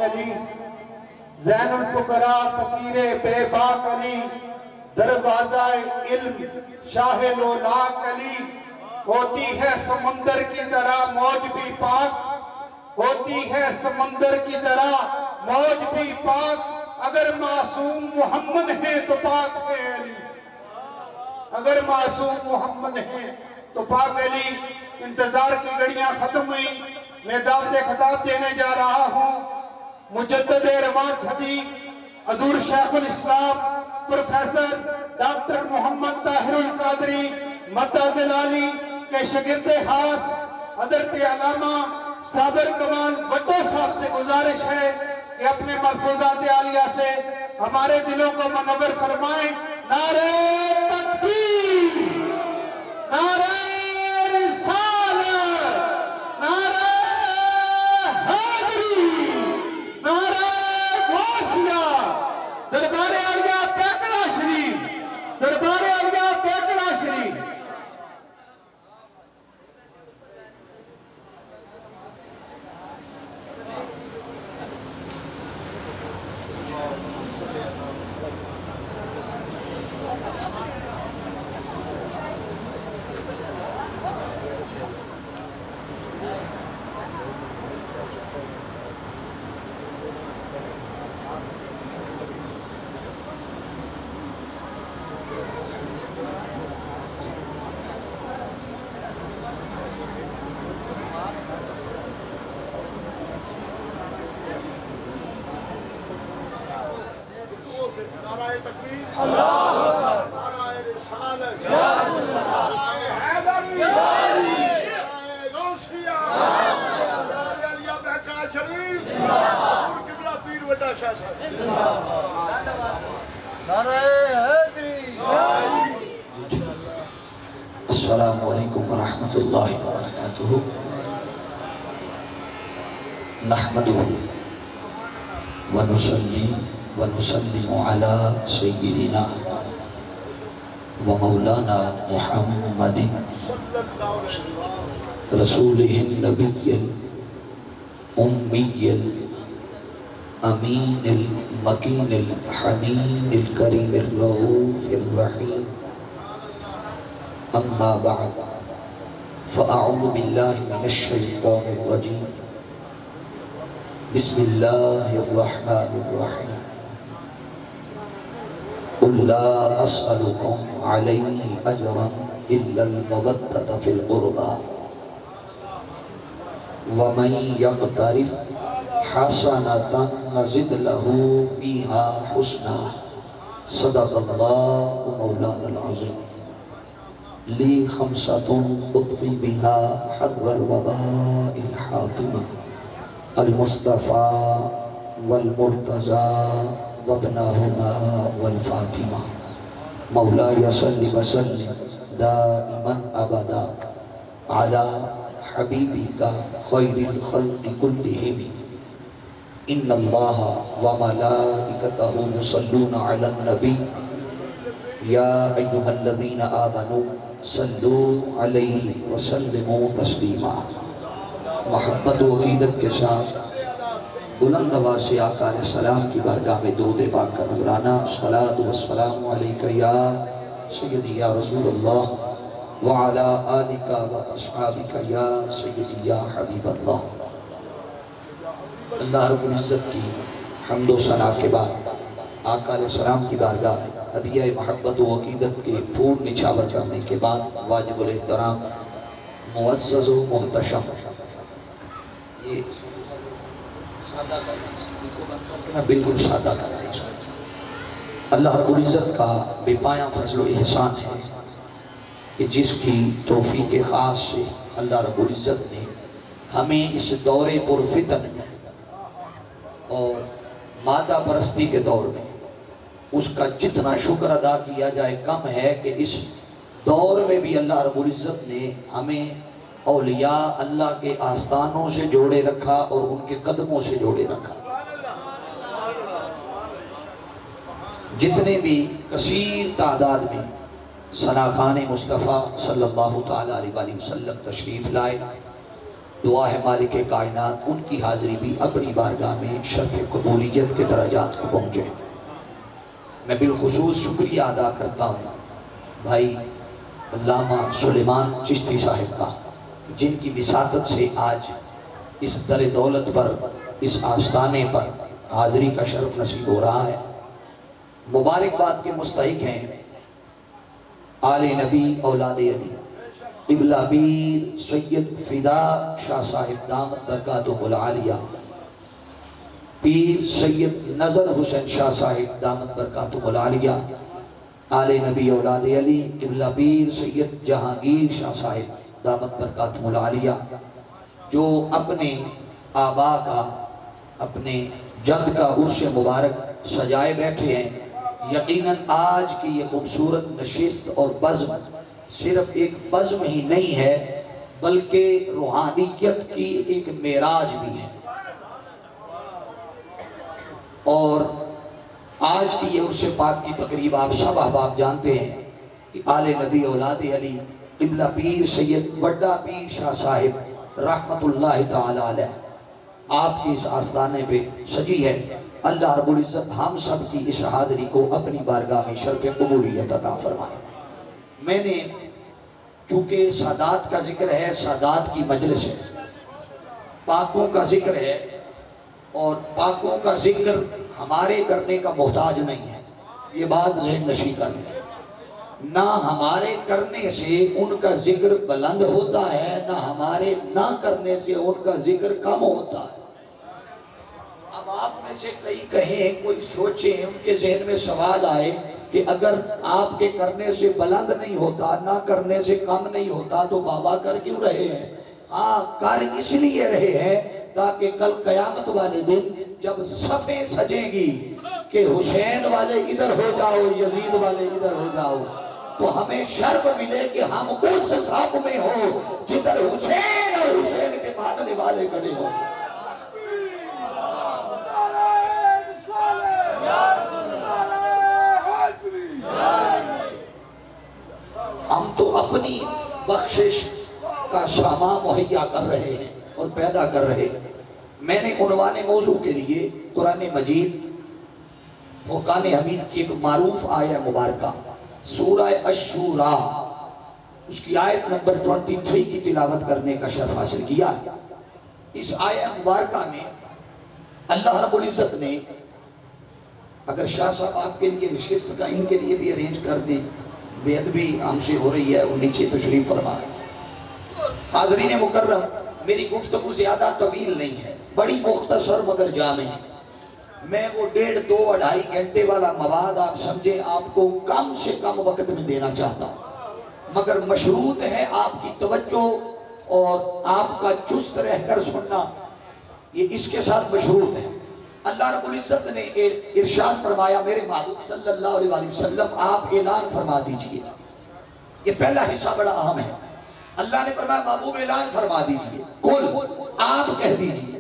علی، زین الفقراء فقیر بے باک علی، دروازہ علم شاہ لولاک علی۔ ہوتی ہے سمندر کی طرح موج بھی پاک، ہوتی ہے سمندر کی طرح موج بھی پاک، اگر معصوم محمد ہیں تو پاک ہے علی، اگر معصوم محمد ہیں تو پاک علی۔ انتظار کی گھڑیاں ختم ہوئی، میں دعوت خطاب دینے جا رہا ہوں مجدد رواں صدی حضور شیخ الاسلام پروفیسر ڈاکٹر محمد طاہر القادری مدد علی کے شاگرد خاص حضرت علامہ صابر کمال وٹو صاحب سے گزارش ہے کہ اپنے ملفوظات عالیہ سے ہمارے دلوں کو منور فرمائیں۔ نعرہ تکبیر، نعرہ رسالت، نعرہ حیدری، نعرہ غوثیہ، دربار عالیہ پیکڑا شریف، دربار عالیہ پیکڑا شریف۔ نعرہ تکبیر، نعرہ رسالت، نعرہ حیدری، نعرہ غوثیہ، دربار عالیہ پیکڑا شریف، حضور قبلہ پیر وڈا شاہ صاحب، نعرہ حیدری۔ السلام علیکم ورحمۃ اللہ وبرکاتہ۔ نحمدہ ونصلی ونسلم علی سیدنا و مولانا محمد رسولہ النبی الأمی الامین المکین الحنین الکریم الرؤوف الرحیم، اما بعد فاعوذ باللہ من الشیطان الرجیم، بسم اللہ الرحمن الرحیم۔ قل لا أسألكم عليه أجرا إلا المودة في القربى ومن يقترف حسنة نزد له فيها حسنا، صدق الله مولانا العظيم۔ لي خمسة أطفي بها حر الوباء الحاطمة، المصطفى والمرتضى وابناهما والفاطمة، مولاي صل وسلم دائما أبدا على حبيبك خير الخلق كلهم، إن الله وملائكته يصلون على النبي يا أيها الذين آمنوا صلوا عليه وسلموا تسليما۔ محبت و عقیدت کے ساتھ بلند آواز سے آقا علیہ السلام کی بارگاہ میں درود پاک کا نذرانہ، صلاۃ والسلام علیکہ یا سیدی یا رسول اللہ وعلی آلکہ و اصحابکہ یا سیدی یا حبیب اللہ۔ اللہ رب العزت کی حمد و ثنا کے بعد آقا علیہ السلام کی بارگاہ میں ہدیہ محبت و عقیدت کے پھول نچھاور کرنے کے بعد واجب الاحترام معزز و محتشم، یہ سادہ کرنا بالکل سادہ کرنا ہے۔ اللہ رب العزت کا بے پایاں فضل و احسان ہے کہ جس کی توفیق خاص سے اللہ رب العزت نے ہمیں اس دور پرفتن اور مادہ پرستی کے دور میں اس کا جتنا شکر ادا کیا جائے کم ہے کہ اس دور میں بھی اللہ رب العزت نے ہمیں اولیاء اللہ کے آستانوں سے جوڑے رکھا اور ان کے قدموں سے جوڑے رکھا۔ جتنے بھی کثیر تعداد میں ثناخان مصطفیٰ صلی اللہ تعالیٰ علیہ وسلم تشریف لائے، دعا ہے مالک کائنات ان کی حاضری بھی اپنی بارگاہ میں شرف قبولیت کے درجات کو پہنچے۔ میں بالخصوص شکریہ ادا کرتا ہوں بھائی علامہ سلیمان چشتی صاحب کا، جن کی وساطت سے آج اس در دولت پر، اس آستانے پر حاضری کا شرف نصیب ہو رہا ہے۔ مبارکباد کے مستحق ہیں آل نبی اولاد علی قبلہ بیر سید فدا شاہ صاحب دامت برکاتہ العالیہ، پیر سید نظر حسین شاہ صاحب دامت برکاتہ العالیہ، آل نبی اولاد علی قبلہ پیر سید جہانگیر شاہ صاحب دامت برکاتہ العالیہ، جو اپنے آبا کا، اپنے جد کا عرش مبارک سجائے بیٹھے ہیں۔ یقیناً آج کی یہ خوبصورت نشست اور بزم صرف ایک بزم ہی نہیں ہے بلکہ روحانیت کی ایک معراج بھی ہے، اور آج کی یہ عرس پاک کی تقریب آپ سب احباب جانتے ہیں کہ آل نبی اولاد علی قبلہ پیر سید وڈا پیر شاہ صاحب رحمت اللہ تعالی علیہ آپ کی اس آستانے پہ سجی ہے۔ اللہ رب العزت ہم سب کی اس حاضری کو اپنی بارگاہ میں شرف قبولیت عطا فرمائے۔ میں نے چونکہ سادات کا ذکر ہے، سادات کی مجلس ہے، پاکوں کا ذکر ہے، اور پاکوں کا ذکر ہمارے کرنے کا محتاج نہیں ہے، یہ بات ذہن نشی کریں۔ نہ ہمارے کرنے سے ان کا ذکر بلند ہوتا ہے، نہ ہمارے نہ کرنے سے ان کا ذکر کم ہوتا ہے۔ اب آپ میں سے کئی کہیں، کوئی سوچیں، ان کے ذہن میں سوال آئے کہ اگر آپ کے کرنے سے بلند نہیں ہوتا، نہ کرنے سے کم نہیں ہوتا، تو بابا کر کیوں رہے ہیں؟ ہاں، کر اس لیے رہے ہیں تاکہ کل قیامت والے دن جب صفیں سجیں گی کہ حسین والے ادھر ہو جاؤ، یزید والے ادھر ہو جاؤ، تو ہمیں شرف ملے کہ ہم اس صف میں ہوں جدھر حسین اور حسین کے ماننے والے کھڑے ہوں۔ ہم تو اپنی بخشش کا سامان مہیا کر رہے ہیں اور پیدا کر رہے ہیں۔ میں نے عنوان موضوع کے لیے قرآن مجید فرقان حمید کی ایک معروف آیہ مبارکہ سورہ الشورى، اس کی آیت نمبر 23 کی تلاوت کرنے کا شرف حاصل کیا ہے۔ اس آیہ مبارکہ میں اللہ رب العزت نے، اگر شاہ صاحب آپ کے لیے نشست کا ان کے لیے بھی ارینج کر دیں، بے ادبی ہم سے ہو رہی ہے، وہ نیچے تشریف فرما ہے۔ حاضرین مکرم، میری گفتگو زیادہ طویل نہیں ہے، بڑی مختصر مگر جامع ہے۔ میں وہ 1.5 2 2.5 گھنٹے والا مواد آپ سمجھیں آپ کو کم سے کم وقت میں دینا چاہتا ہوں، مگر مشروط ہے آپ کی توجہ اور آپ کا چست رہ کر سننا، یہ اس کے ساتھ مشروط ہے۔ اللہ رب العزت نے ارشاد فرمایا، میرے محبوب صلی اللہ علیہ وآلہ وسلم آپ اعلان فرما دیجئے۔ یہ پہلا حصہ بڑا اہم ہے۔ اللہ نے فرمایا محبوب اعلان فرما دیجئے، قل آپ کہہ دیجئے،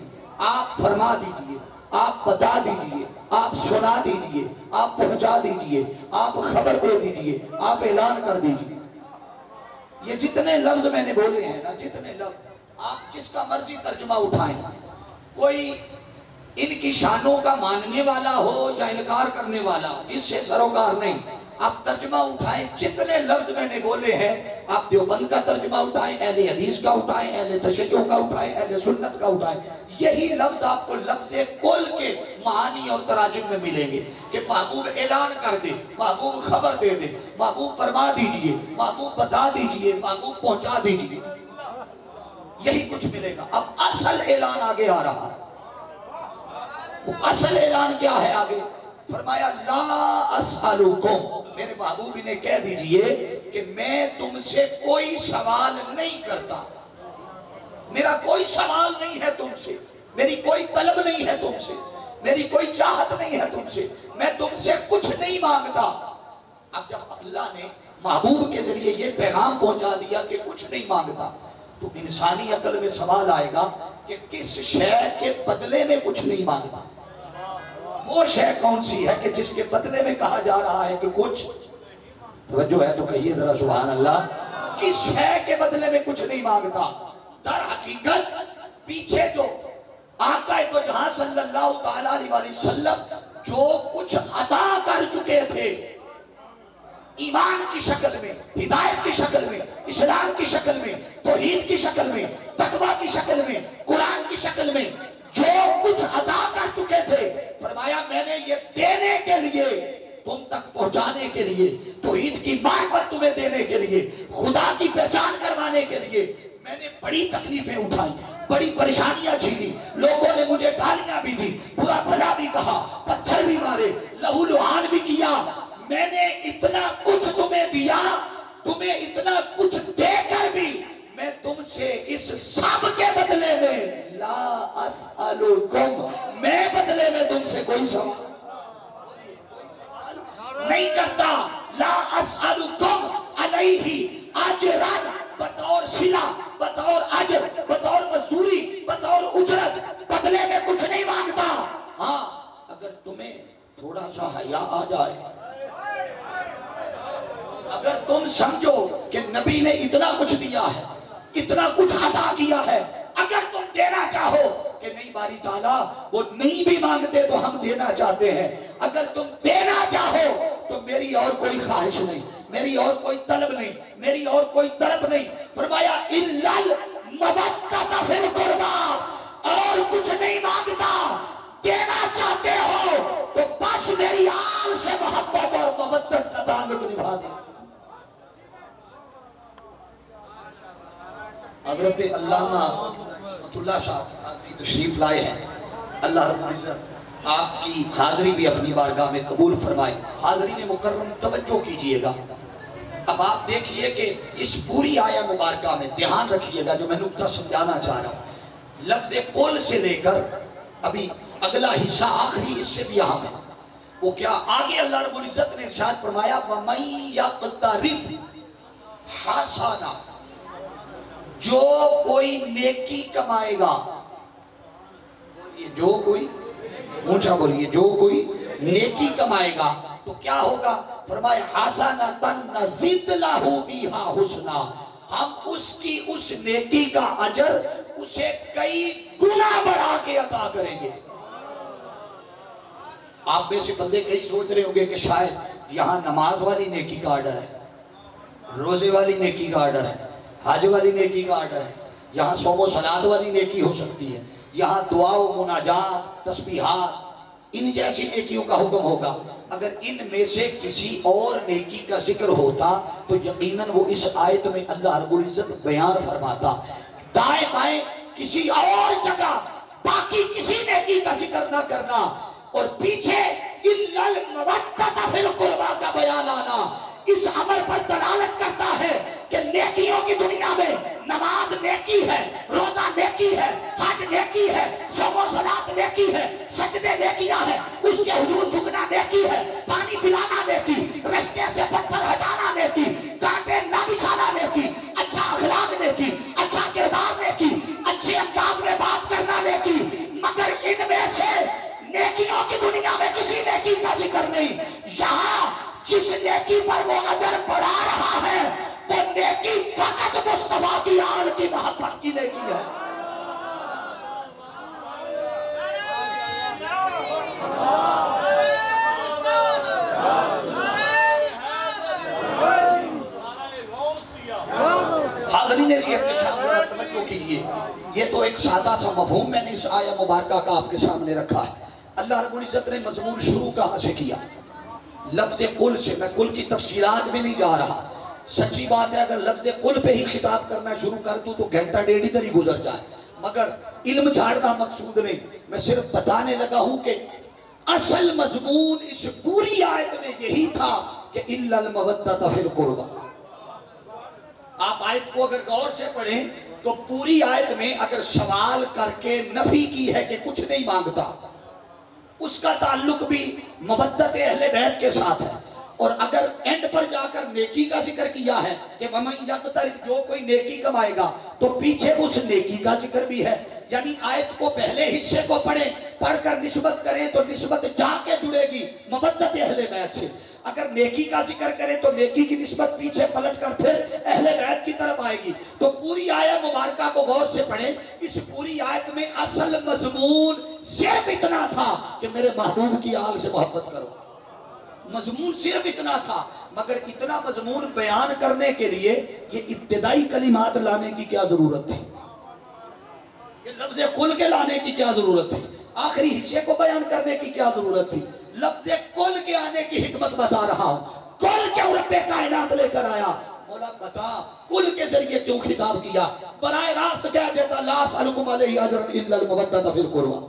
آپ فرما دیجئے، آپ بتا دیجئے، آپ سنا دیجئے، آپ پہنچا دیجئے، آپ خبر دے دیجئے، آپ اعلان کر دیجئے۔ یہ جتنے لفظ میں نے بولے ہیں نا، جتنے لفظ، آپ جس کا مرضی ترجمہ اٹھائیں، کوئی ان کی شانوں کا ماننے والا ہو یا انکار کرنے والا ہو، اس سے سروکار نہیں۔ آپ ترجمہ اٹھائیں، جتنے لفظ میں نے بولے ہیں، آپ دیوبند کا ترجمہ اٹھائیں، اہل حدیث کا اٹھائیں، اہل تشیع کا اٹھائیں، اہل سنت کا اٹھائیں، یہی لفظ آپ کو لفظ کل کے معانی اور تراجم میں ملیں گے کہ محبوب اعلان کر دے، محبوب خبر دے دے، محبوب فرما دیجئے، محبوب بتا دیجئے، محبوب پہنچا دیجئے، یہی کچھ ملے گا۔ اب اصل اعلان آگے آ رہا ہے۔ اصل اعلان کیا ہے آگے؟ فرمایا لا اسألکم، میرے محبوب نے کہہ دیجئے کہ میں تم سے کوئی سوال نہیں کرتا، میرا کوئی سوال نہیں ہے تم سے، میری کوئی طلب نہیں ہے تم سے، میری کوئی چاہت نہیں ہے تم سے، میں تم سے کچھ نہیں مانگتا۔ اب جب اللہ نے محبوب کے ذریعے یہ پیغام پہنچا دیا کہ کچھ نہیں مانگتا، تو انسانی عقل میں سوال آئے گا کہ کس شے کے بدلے میں کچھ نہیں مانگتا؟ وہ شے کون سی ہے کہ جس کے بدلے میں کہا جا رہا ہے کہ کچھ، توجہ ہے تو کہیے ذرا سبحان اللہ، کس شے کے بدلے میں کچھ نہیں مانگتا؟ در حقیقت پیچھے جو آقا دو جہاں صلی اللہ تعالیٰ علیہ وسلم جو کچھ عطا کر چکے تھے ایمان کی شکل میں، ہدایت کی شکل میں، اسلام کی شکل میں، توحید کی شکل میں، تقوی کی شکل میں، قرآن کی شکل میں جو کچھ عطا کر چکے تھے، فرمایا میں نے یہ دینے کے لیے، تم تک پہنچانے کے لیے، توحید کی معرفت تمہیں دینے کے لیے، خدا کی پہچان کروانے کے لیے میں نے بڑی تکلیفیں اٹھائی، بڑی پریشانیاں جھیلی، لوگوں نے مجھے گالیاں بھی دی، برا بھلا بھی کہا، پتھر بھی مارے، لہو لعان بھی کیا، میں نے اتنا کچھ تمہیں دیا، تمہیں اتنا کچھ دے کر بھی میں تم سے اس سب کے بدلے میں لا اسألکم، میں بدلے میں تم سے کوئی سوال نہیں کرتا، لا اسألکم علیہ اجرا، بطور صلہ، بطور اجر، بطور مزدوری، بطور اجرت، بدلے میں کچھ نہیں مانگتا۔ ہاں اگر تمہیں تھوڑا سا حیا آ جائے، اگر تم سمجھو کہ نبی نے اتنا کچھ دیا ہے، اتنا کچھ عطا کیا ہے، اگر تم دینا چاہو کہ نہیں باری تعالیٰ وہ نہیں بھی مانگتے تو ہم دینا چاہتے ہیں، اگر تم دینا چاہو تو میری اور کوئی خواہش نہیں، میری اور کوئی طلب نہیں، میری اور کوئی طلب نہیں، فرمایا اِلَّا الْمَوَدَّةَ فِي الْقُرْبَى، اور کچھ نہیں مانگتا، دینا چاہتے ہو تو بس میری آل سے محبت اور مودت کا تعلق نبھا دیں۔ حضرت علامہ رحمۃ اللہ صاحب آدمی تشریف لائے ہیں، اللہ رب العزت آپ کی حاضری بھی اپنی بارگاہ میں قبول فرمائے۔ حاضرین مکرم توجہ کیجئے گا، اب آپ دیکھئے کہ اس پوری آیہ مبارکہ میں دھیان رکھیے گا جو میں نکتہ سمجھانا چاہ رہا ہوں، لفظ قل سے لے کر ابھی اگلا حصہ آخری اس سے بھی اہم ہے، وہ کیا آگے اللہ رب العزت نے ارشاد فرمایا وَمَن يَقْتَرِفْ حَسَنًا، جو کوئی نیکی کمائے گا، جو کوئی اونچا بولیے، جو کوئی نیکی کمائے گا تو کیا ہوگا؟ فرمایا حَسَنَةً نَزِدْ لَهُ بِهَا حُسْنًا، ہم اس کی اس نیکی کا اجر اسے کئی گنا بڑھا کے عطا کریں گے۔ آپ میں سے بندے کئی سوچ رہے ہوں گے کہ شاید یہاں نماز والی نیکی کا آرڈر ہے، روزے والی نیکی کا آرڈر ہے، حج والی نیکی کا آرڈر ہے، یہاں صوم و صلات والی نیکی ہو سکتی ہے، یہاں دعا و مناجات، تسبیحات، ان جیسی نیکیوں کا حکم ہوگا۔ اگر ان میں سے کسی اور نیکی کا ذکر ہوتا تو یقیناً وہ اس آیت میں اللہ رب العزت بیان فرماتا، دائیں بائیں کسی اور جگہ باقی کسی نیکی کا ذکر نہ کرنا، اور پیچھے اِلَّا الْمَوَدَّةَ فِي الْقُرْبَى کا بیان آنا اس امر پر دلالت کرتا ہے کہ نیکیوں کی دنیا میں نماز نیکی ہے، روزہ نیکی ہے، حج نیکی ہے، صوم و صلات نیکی ہے، سجدے نیکیاں ہیں، اس کے حضور جھکنا نیکی ہے، پانی پلانا نیکی، رستے سے پتھر ہٹانا نیکی، کانٹے نہ بچھانا نیکی، اچھا اخلاق نیکی، اچھا کردار نیکی، اچھے انداز میں بات کرنا نیکی، مگر ان میں سے نیکیوں کی دنیا میں کسی نیکی کا ذکر نہیں۔ یہاں جس نیکی پر وہ اجر بڑھا رہا ہے وہ نیکی فقط مصطفیٰ کی آل کی محبت کی نیکی ہے۔ حاضرین یہ توجہ کیجئے، یہ تو ایک سادہ سا مفہوم میں نے اس آیہ مبارکہ کا آپ کے سامنے رکھا ہے۔ اللہ رب العزت نے مضمون شروع کہاں سے کیا؟ لفظ قل سے۔ میں قل کی تفصیلات میں نہیں جا رہا، سچی بات ہے اگر لفظ قل پہ ہی خطاب کرنا شروع کر دوں تو گھنٹہ ڈیڑھ ادھر ہی گزر جائے، مگر علم جھاڑنا مقصود نہیں، میں صرف بتانے لگا ہوں کہ اصل مضمون اس پوری آیت میں یہی تھا کہ اِلَّا الْمَوَدَّةَ فِي الْقُرْبَى۔ آپ آیت کو اگر غور سے پڑھیں تو پوری آیت میں اگر سوال کر کے نفی کی ہے کہ کچھ نہیں مانگتا، اس کا تعلق بھی مودت اہل بیت کے ساتھ ہے، اور اگر اینڈ پر جا کر نیکی کا ذکر کیا ہے کہ وَمَن يَقْتَرِفْ جو کوئی نیکی کمائے گا تو پیچھے اس نیکی کا ذکر بھی ہے. یعنی آیت کو پہلے حصے کو پڑھیں, پڑھ کر نسبت کریں تو نسبت جا کے جڑے گی مودت اہل بیت سے. اگر نیکی کا ذکر کریں تو نیکی کی نسبت پیچھے پلٹ کر پھر اہل بیت کی طرف آئے گی. تو پوری آیت مبارکہ کو غور سے پڑھیں. اس پوری آیت میں اصل مضمون صرف اتنا تھا کہ میرے محبوب کی آل سے محبت کرو. مضمون صرف اتنا تھا, مگر اتنا مضمون بیان کرنے کے لیے یہ ابتدائی کلمات لانے کی کیا ضرورت تھی؟ یہ لفظ کل کے لانے کی کیا ضرورت تھی؟ آخری حصے کو بیان کرنے کی کیا ضرورت تھی؟ لفظ کل کے آنے کی حکمت بتا رہا ہوں. کل کیوں رب کائنات لے کر آیا؟ مولا بتا کل کے ذریعے کیوں خطاب کیا؟ براہ راست کہہ دیتا لا اسألکم علیہ اجرا الا المودۃ فی القربى.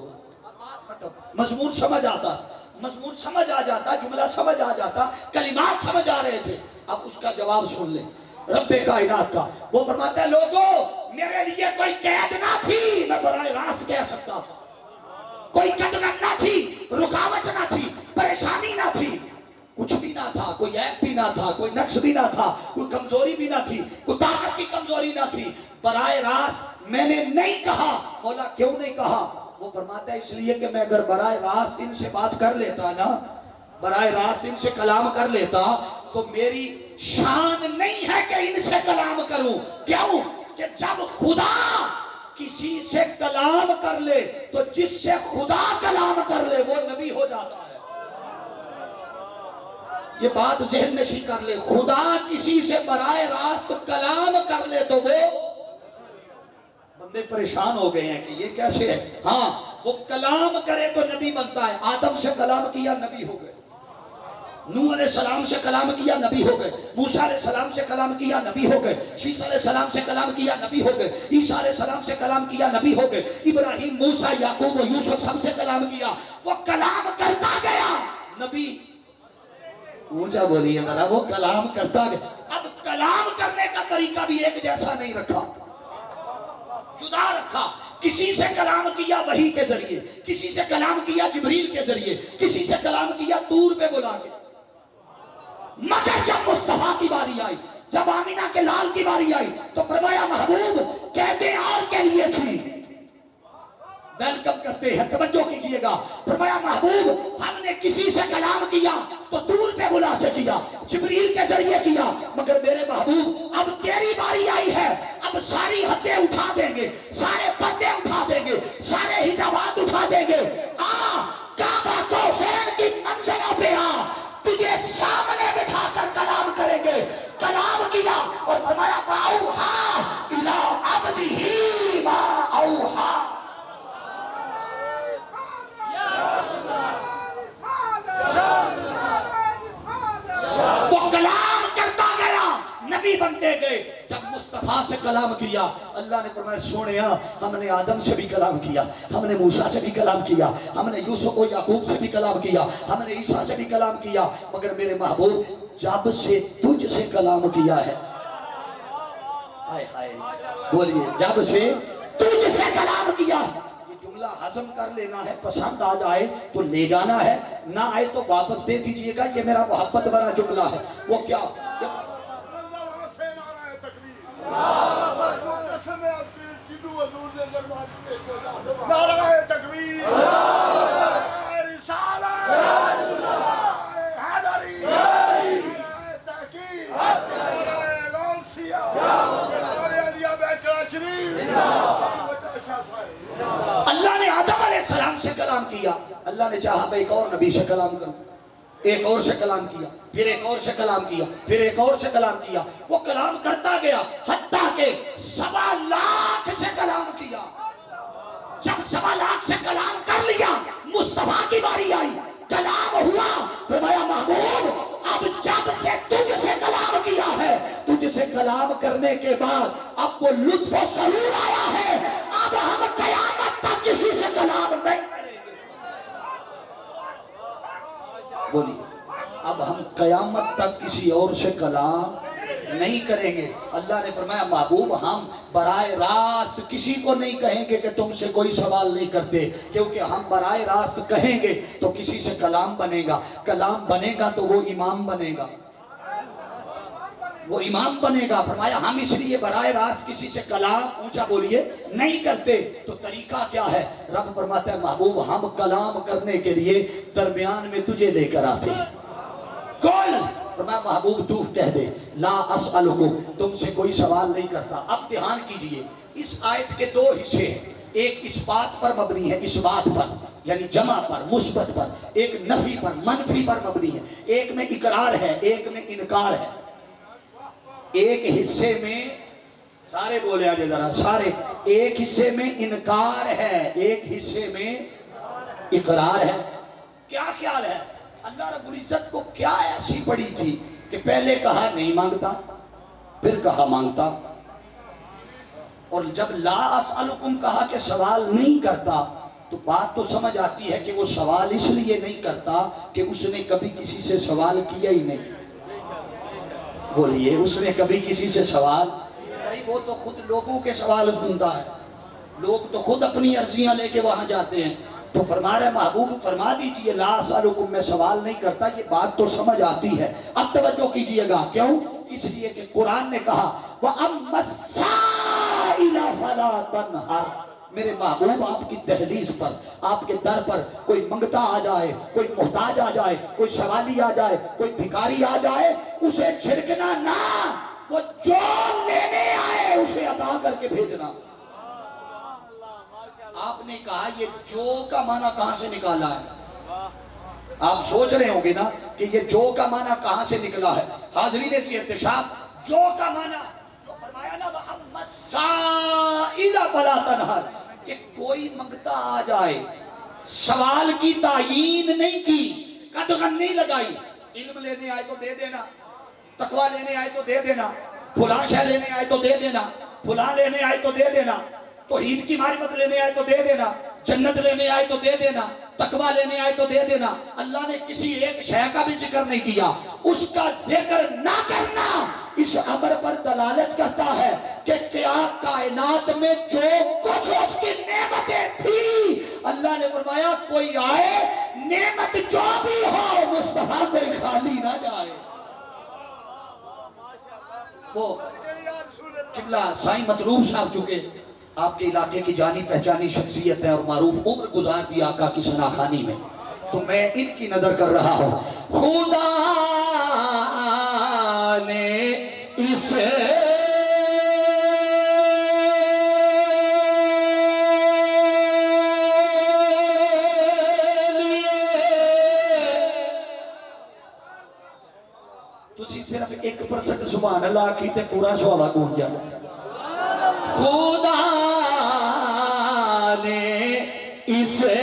مضمون سمجھ آتا, مضمون سمجھ آ جاتا, جملہ سمجھ آ جاتا, کلمات سمجھ آ رہے تھے. اب اس کا جواب سن لیں رب کائنات کا. وہ فرماتا ہے لوگوں میرے لیے کوئی قید نہ تھی, میں براہ راست کہہ سکتا تھا. کوئی قدغن نہ تھی, رکاوٹ نہ تھی, پریشانی نہ تھی, کچھ بھی نہ تھا, کوئی عیب بھی نہ تھا, کوئی نقص بھی نہ تھا, کوئی کمزوری بھی نہ تھی, کوئی طاقت کی کمزوری نہ تھی. براہ راست میں نے نہیں کہا. مولا کیوں نہیں کہا؟ وہ فرماتا ہے اس لیے کہ میں اگر براہ راست ان سے بات کر لیتا نا, براہ راست ان سے کلام کر لیتا تو میری شان نہیں ہے کہ ان سے کلام کروں. کیوں کہ جب خدا کسی سے کلام کر لے تو جس سے خدا کلام کر لے وہ نبی ہو جاتا ہے. یہ بات ذہن نشی کر لے. خدا کسی سے براہ راست کلام کر لے تو وہ بندے پریشان ہو گئے ہیں کہ یہ کیسے ہے. ہاں وہ کلام کرے تو نبی بنتا ہے. آدم سے کلام کیا نبی ہو گئے, نوح علیہ السلام سے کلام کیا نبی ہو گئے, موسیٰ علیہ السلام سے کلام کیا نبی ہو گئے, شیس علیہ السلام سے کلام کیا نبی ہو گئے, عیسیٰ علیہ السلام سے کلام کیا نبی ہو گئے, ابراہیم, موسیٰ, یعقوب و یوسف سب سے کلام کیا. وہ کلام کرتا گیا نبی. اونچا بولیے ذرا, وہ کلام کرتا گیا. اب کلام کرنے کا طریقہ بھی ایک جیسا نہیں رکھا, جدا رکھا. کسی سے کلام کیا وحی کے ذریعے, کسی سے کلام کیا جبریل کے ذریعے, کسی سے کلام کیا طور پہ بلا کے. مگر جب مصطفیٰ کی باری آئی, جب آمینہ کے لال کی باری آئی تو فرمایا محبوب کہتے اور کے لیے تھی. ویلکم کرتے ہیں, توجہ کیجئے گا. فرمایا محبوب ہم نے کسی سے کلام کیا تو دور پہ بلا کے کیا, جبریل کے ذریعے کیا, مگر میرے محبوب اب تیری باری آئی ہے, اب ساری حدیں اٹھا دیں گے, سارے پردے اٹھا دیں گے, سارے حجابات اٹھا دیں گے. کعبہ کو حسین کی منزلوں پہ تجھے سامنے بٹھا کر کلام کریں گے. کلام کیا اور فرمایا فَأَوْحَىٰ إِلَىٰ عَبْدِهِ مَا أَوْحَىٰ. وہ کلام کرتا گیا, نبی بنتے گئے. جب مصطفیٰ سے کلام کیا اللہ نے فرمایا سونیا ہم نے آدم سے بھی کلام کیا, ہم نے موسیٰ سے بھی کلام کیا, ہم نے یوسف و یعقوب سے بھی کلام کیا, ہم نے عیسیٰ سے بھی کلام کیا, مگر میرے محبوب جب سے تجھ سے کلام کیا ہے. ہائے ہائے بولیے, جب سے تجھ سے کلام کیا. یہ جملہ ہضم کر لینا ہے, پسند آ جائے تو لے جانا ہے, نہ آئے تو واپس دے دیجئے گا. یہ میرا محبت بھرا جملہ ہے. وہ کیا نعرہ تکبیر, رسالت, حیدری, تحقیق, غوثیہ, علیہ بیت شریف. اللہ نے آدم علیہ السلام سے کلام کیا, اللہ نے چاہا میں ایک اور نبی سے کلام کروں, ایک اور سے کلام کیا, پھر ایک اور سے کلام کیا, پھر ایک اور سے کلام کیا. وہ کلام کرتا گیا حتیٰ کہ 1.25 لاکھ سے کلام کیا. جب 1.25 لاکھ سے کلام کر لیا مصطفیٰ کی باری آئی, کلام ہوا. فرمایا محبوب اب جب سے تجھ سے کلام کیا ہے, تجھ سے کلام کرنے کے بعد اب وہ لطف و سرور آیا ہے, اب ہم قیامت تک کسی سے کلام نہیں کریں گے. بولیے, اب ہم قیامت تک کسی اور سے کلام نہیں کریں گے. اللہ نے فرمایا محبوب ہم براہ راست کسی کو نہیں کہیں گے کہ تم سے کوئی سوال نہیں کرتے, کیونکہ ہم براہ راست کہیں گے تو کسی سے کلام بنے گا, کلام بنے گا تو وہ امام بنے گا, وہ امام بنے گا. فرمایا ہم اس لیے براہ راست کسی سے کلام, اونچا بولیے, نہیں کرتے. تو طریقہ کیا ہے؟ رب فرماتا ہے محبوب ہم کلام کرنے کے لیے درمیان میں تجھے لے کر آتے ہیں. کل فرمایا محبوب تو کہہ دے لا اسألکم, تم سے کوئی سوال نہیں کرتا. اب دھیان کیجئے, اس آیت کے دو حصے ہیں, ایک اس بات پر مبنی ہے, اس بات پر یعنی جمع پر, مثبت پر, ایک نفی پر, منفی پر مبنی ہے. ایک میں اقرار ہے, ایک میں انکار ہے. ایک حصے میں, سارے بولے آجے ذرا سارے, ایک حصے میں انکار ہے, ایک حصے میں اقرار ہے. کیا خیال ہے اللہ رب العزت کو کیا ایسی پڑی تھی کہ پہلے کہا نہیں مانگتا, پھر کہا مانگتا, اور جب لا اسألکم کہا کہ سوال نہیں کرتا تو بات تو سمجھ آتی ہے کہ وہ سوال اس لیے نہیں کرتا کہ اس نے کبھی کسی سے سوال کیا ہی نہیں. بولیے, اس نے کبھی کسی سے سوال, بھائی وہ تو خود لوگوں کے سوال سنتا ہے, لوگ تو خود اپنی عرضیاں لے کے وہاں جاتے ہیں. تو فرما رہے محبوب فرما دیجئے لا اسألکم, میں سوال نہیں کرتا. یہ بات تو سمجھ آتی ہے. اب توجہ کیجئے گا, کیوں؟ اس لیے کہ قرآن نے کہا وَأَمَّا السَّائِلَ فَلَا تَنْهَرْ. میرے محبوب آپ کی دہلیز پر, آپ کے در پر کوئی منگتا آ جائے, کوئی محتاج آ جائے, کوئی سوالی آ جائے, کوئی بھکاری آ جائے, اسے چھڑکنا نہ, وہ جو لینے آئے اسے عطا کر کے بھیجنا. آپ نے کہا یہ جو کا معنی کہاں سے نکالا ہے؟ آپ سوچ رہے ہوں گے نا کہ یہ جو کا معنی کہاں سے نکلا ہے. حاضرین کی احتشام, جو کا معنی جو فرمایا نا وَأَمَّا السَّائِلَ فَلَا تَنْهَرْ, کہ کوئی منگتا آ جائے, سوال کی تعیین نہیں کی, قدغن نہیں لگائی. علم لینے آئے تو دے دینا, تقوی لینے آئے تو دے دینا, فلاں شے لینے آئے تو دے دینا, فلاں لینے آئے تو دے دینا, توحید کی معرفت لینے آئے تو دے دینا, جنت لینے آئے تو دے دینا, تقوی لینے آئے تو دے دینا. اللہ نے کسی ایک شے کا بھی ذکر نہیں کیا. اس کا ذکر نہ کرنا اس امر پر دلالت کرتا ہے کہ کیا کائنات میں جو کچھ اس کی نعمتیں تھی, اللہ نے فرمایا کوئی آئے, نعمت جو بھی ہو مصطفیٰ کوئی خالی نہ جائے. وہ قبلہ سائیں مطلوب صاحب چکے آپ کے علاقے کی جانی پہچانی شخصیت ہے اور معروف عمر گزار دی آقا کی سناخانی میں, تو میں ان کی نظر کر رہا ہوں. خدا نے اس تسی صرف 1% سبحان اللہ کی تے پورا سوالہ گون جانا. خدا نے اسے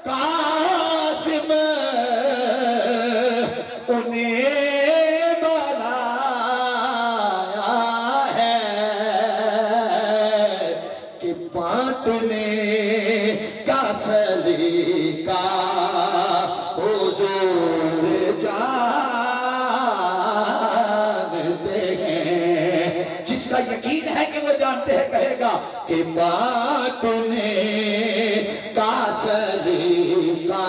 قاسم انہیں بنایا ہے کہ بانٹنے کا سلیقہ حضور جانتے ہیں. جس کا یقین ہے کہ وہ جانتے ہیں کہے گا کہ بانٹنے کا سلیقہ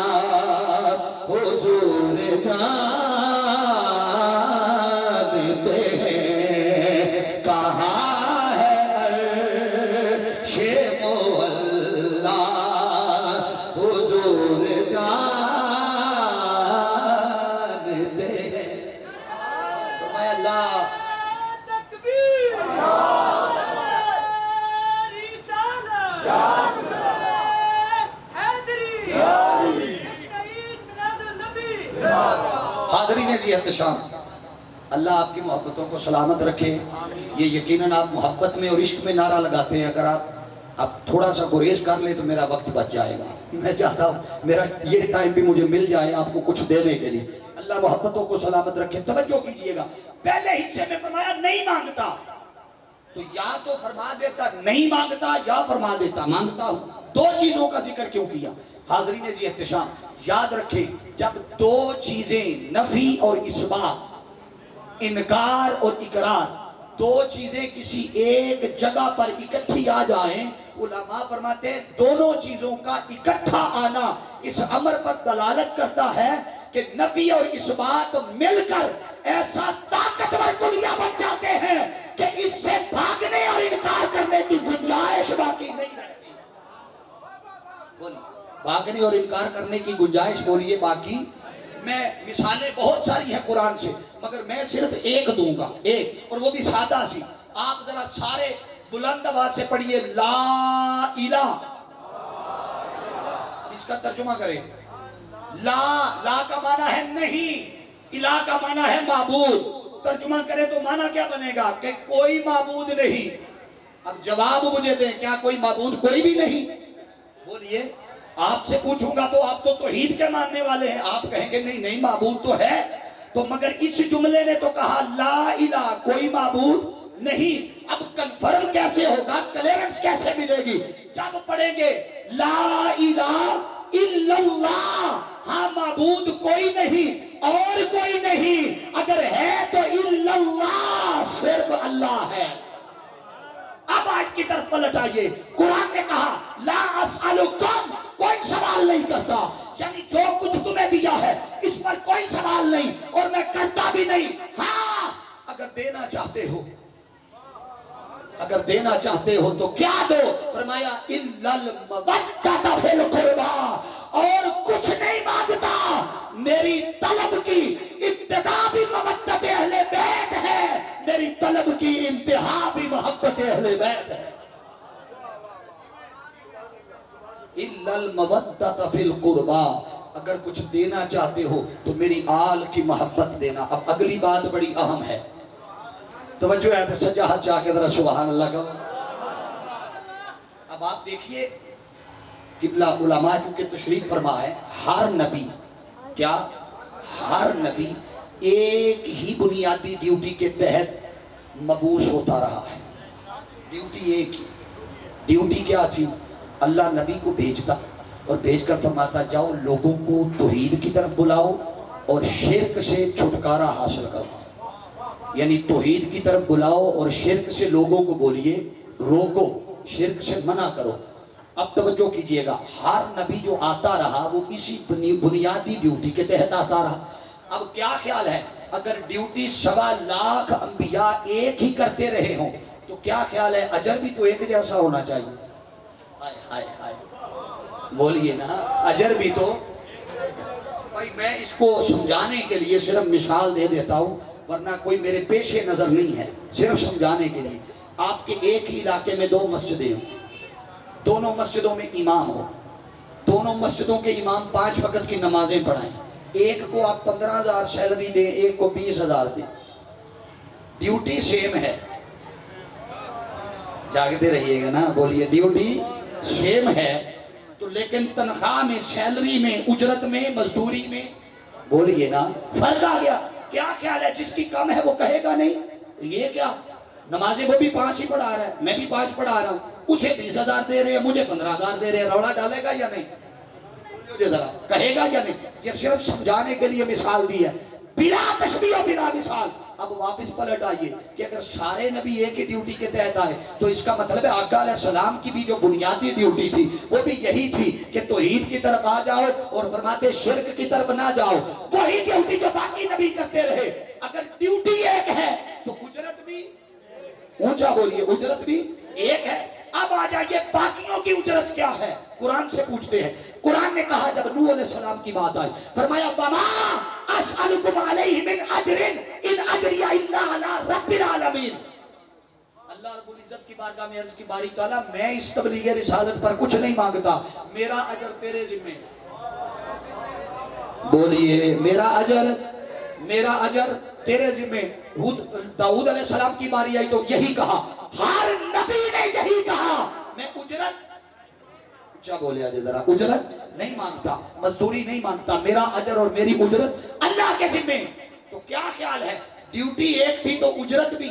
حضور جانتے ہیں. کہاں ہے عرش مولا حضور جانتے ہیں. فرمایا اللہ حاضرین ذی احتشام, اللہ آپ کی محبتوں کو سلامت رکھے. یہ یقیناً آپ محبت میں اور عشق میں نعرہ لگاتے ہیں, اگر آپ تھوڑا سا گریز کر لیں تو میرا وقت بچ جائے گا. میں چاہتا ہوں میرا یہ ٹائم بھی مجھے مل جائے آپ کو کچھ دینے کے لیے. اللہ محبتوں کو سلامت رکھے. توجہ کیجئے گا, پہلے حصے میں فرمایا نہیں مانگتا, تو یا تو فرما دیتا نہیں مانگتا یا فرما دیتا مانگتا ہوں. دو چیزوں کا ذکر کیوں کیا؟ حاضرین ذی احتشام یاد رکھیں، جب دو چیزیں نفی اور اثبات، انکار اور اقرار، دو چیزیں کسی ایک جگہ پر اکٹھی آ جائیں، علماء فرماتے ہیں دونوں چیزوں کا اکٹھا آنا اس امر پر دلالت کرتا ہے کہ نفی اور اثبات مل کر ایسا طاقتور کلیہ بن جاتے ہیں کہ اس سے بھاگنے اور انکار کرنے کی گنجائش باقی نہیں رہتی. بھاگنے اور انکار کرنے کی گنجائش بولیے باقی. میں مثالیں بہت ساری ہیں قرآن سے، مگر میں صرف ایک دوں گا، ایک، اور وہ بھی سادہ سی. آپ ذرا سارے بلند آواز سے پڑھیے لا الہ. اس کا ترجمہ کریں. لا کا معنی ہے نہیں، الہ کا معنی ہے معبود. ترجمہ کریں تو معنی کیا بنے گا؟ کہ کوئی معبود نہیں. اب جواب مجھے دیں، کیا کوئی معبود کوئی بھی نہیں؟ بولیے. آپ سے پوچھوں گا تو آپ تو توحید کے ماننے والے ہیں، آپ کہیں گے نہیں نہیں معبود تو ہے. تو مگر اس جملے نے تو کہا لا الہ، کوئی معبود نہیں. اب کنفرم کیسے ہوگا، کلیئرنس کیسے ملے گی؟ جب پڑھیں گے لا الہ الا اللہ، ہاں معبود کوئی نہیں اور کوئی نہیں، اگر ہے تو الا اللہ، صرف اللہ ہے. اب آیت کی طرف پلٹ آئیے. قرآن نے کہا لا اسألکم، کوئی سوال نہیں کرتا، یعنی جو کچھ تمہیں دیا ہے اس پر کوئی سوال نہیں اور میں کرتا بھی نہیں. ہاں اگر دینا چاہتے ہو، اگر دینا چاہتے ہو تو کیا دو؟ فرمایا الا المودۃ فی القربی، اور کچھ نہیں مانگتا. میری طلب کی ابتدا بھی مودت اہل بیت ہے، میری طلب کی انتہا بھی محبت اہل بیت ہے. الا المودۃ فی القربی، اگر کچھ دینا چاہتے ہو تو میری آل کی محبت دینا. اب اگلی بات بڑی اہم ہے، توجہ ہے تو سجا ہاتھ چاہ کے ذرا سبحان اللہ کا. اب آپ دیکھیے قبلہ علماء چونکہ تشریف فرما ہے، ہر نبی، کیا ہر نبی ایک ہی بنیادی ڈیوٹی کے تحت مبعوث ہوتا رہا ہے. ڈیوٹی ایک ہی. ڈیوٹی کیا تھی؟ اللہ نبی کو بھیجتا اور بھیج کر فرماتا جاؤ لوگوں کو توحید کی طرف بلاؤ اور شرک سے چھٹکارا حاصل کرو. یعنی توحید کی طرف بلاؤ اور شرک سے لوگوں کو بولیے روکو، شرک سے منع کرو. اب توجہ کیجئے گا، ہر نبی جو آتا رہا وہ اسی بنیادی ڈیوٹی کے تحت آتا رہا. اب کیا خیال ہے اگر ڈیوٹی 1.25 لاکھ انبیاء ایک ہی کرتے رہے ہوں تو کیا خیال ہے اجر بھی تو ایک جیسا ہونا چاہیے؟ ہائے ہائے ہائے بولیے نا، اجر بھی تو. بھائی میں اس کو سمجھانے کے لیے صرف مثال دے دیتا ہوں، ورنہ کوئی میرے پیش نظر نہیں ہے، صرف سمجھانے کے لیے. آپ کے ایک ہی علاقے میں 2 مسجدیں ہوں، دونوں مسجدوں میں امام ہو، دونوں مسجدوں کے امام 5 وقت کی نمازیں پڑھائیں. ایک کو آپ 15,000 سیلری دیں، ایک کو 20,000 دیں، ڈیوٹی سیم ہے. جاگتے رہیے گا نا، بولیے ڈیوٹی سیم ہے تو لیکن تنخواہ میں، سیلری میں، اجرت میں، مزدوری میں، بولیے نا فرق آ گیا. کیا خیال ہے جس کی کم ہے وہ کہے گا نہیں یہ کیا نمازیں وہ بھی 5 ہی پڑھا رہا ہے، میں بھی 5 پڑھا رہا ہوں، اسے 20,000 دے رہے ہیں، مجھے 15,000 دے رہے ہیں، روڑا ڈالے گا یا نہیں؟ کہے گا یا نہیں؟ یہ صرف سمجھانے کے لیے مثال دی ہے، بلا تشبیہ و بلا مثال. اب واپس پلٹ آئیے کہ اگر سارے نبی ایک ہی ڈیوٹی کے تحت آئے تو اس کا مطلب ہے آقا علیہ السلام کی بھی جو بنیادی ڈیوٹی تھی وہ بھی یہی تھی کہ توحید کی طرف آ جاؤ اور فرماتے شرک کی طرف نہ جاؤ. وہی ڈیوٹی جو باقی نبی کرتے رہے. اگر ڈیوٹی ایک ہے تو اجرت بھی، اونچا بولیے، اجرت بھی ایک ہے. اب آ جائیے باقیوں کی اجرت کیا ہے، قرآن سے پوچھتے ہیں. قرآن نے کہا جب نوح علیہ السلام کی بات آئی فرمایا وما اسألکم علیہ من اجر ان اجری الا علی رب العالمین. اللہ رب العزت کی بارگاہ میں عرض کی باری تعالیٰ میں اس تبلیغ رسالت پر کچھ نہیں مانگتا، میرا اجر تیرے ذمہ. بولیے میرا اجر تیرے ذمہ. داؤد علیہ السلام کی باری آئی تو یہی کہا، ہر نبی نے یہی کہا میں اجرت، اچھا بولے آجے ذرا، اجرت نہیں مانگتا، مزدوری نہیں مانگتا، میرا اجر اور میری اجرت اللہ کے ذمہ. تو کیا خیال ہے ڈیوٹی ایک تھی تو اجرت بھی،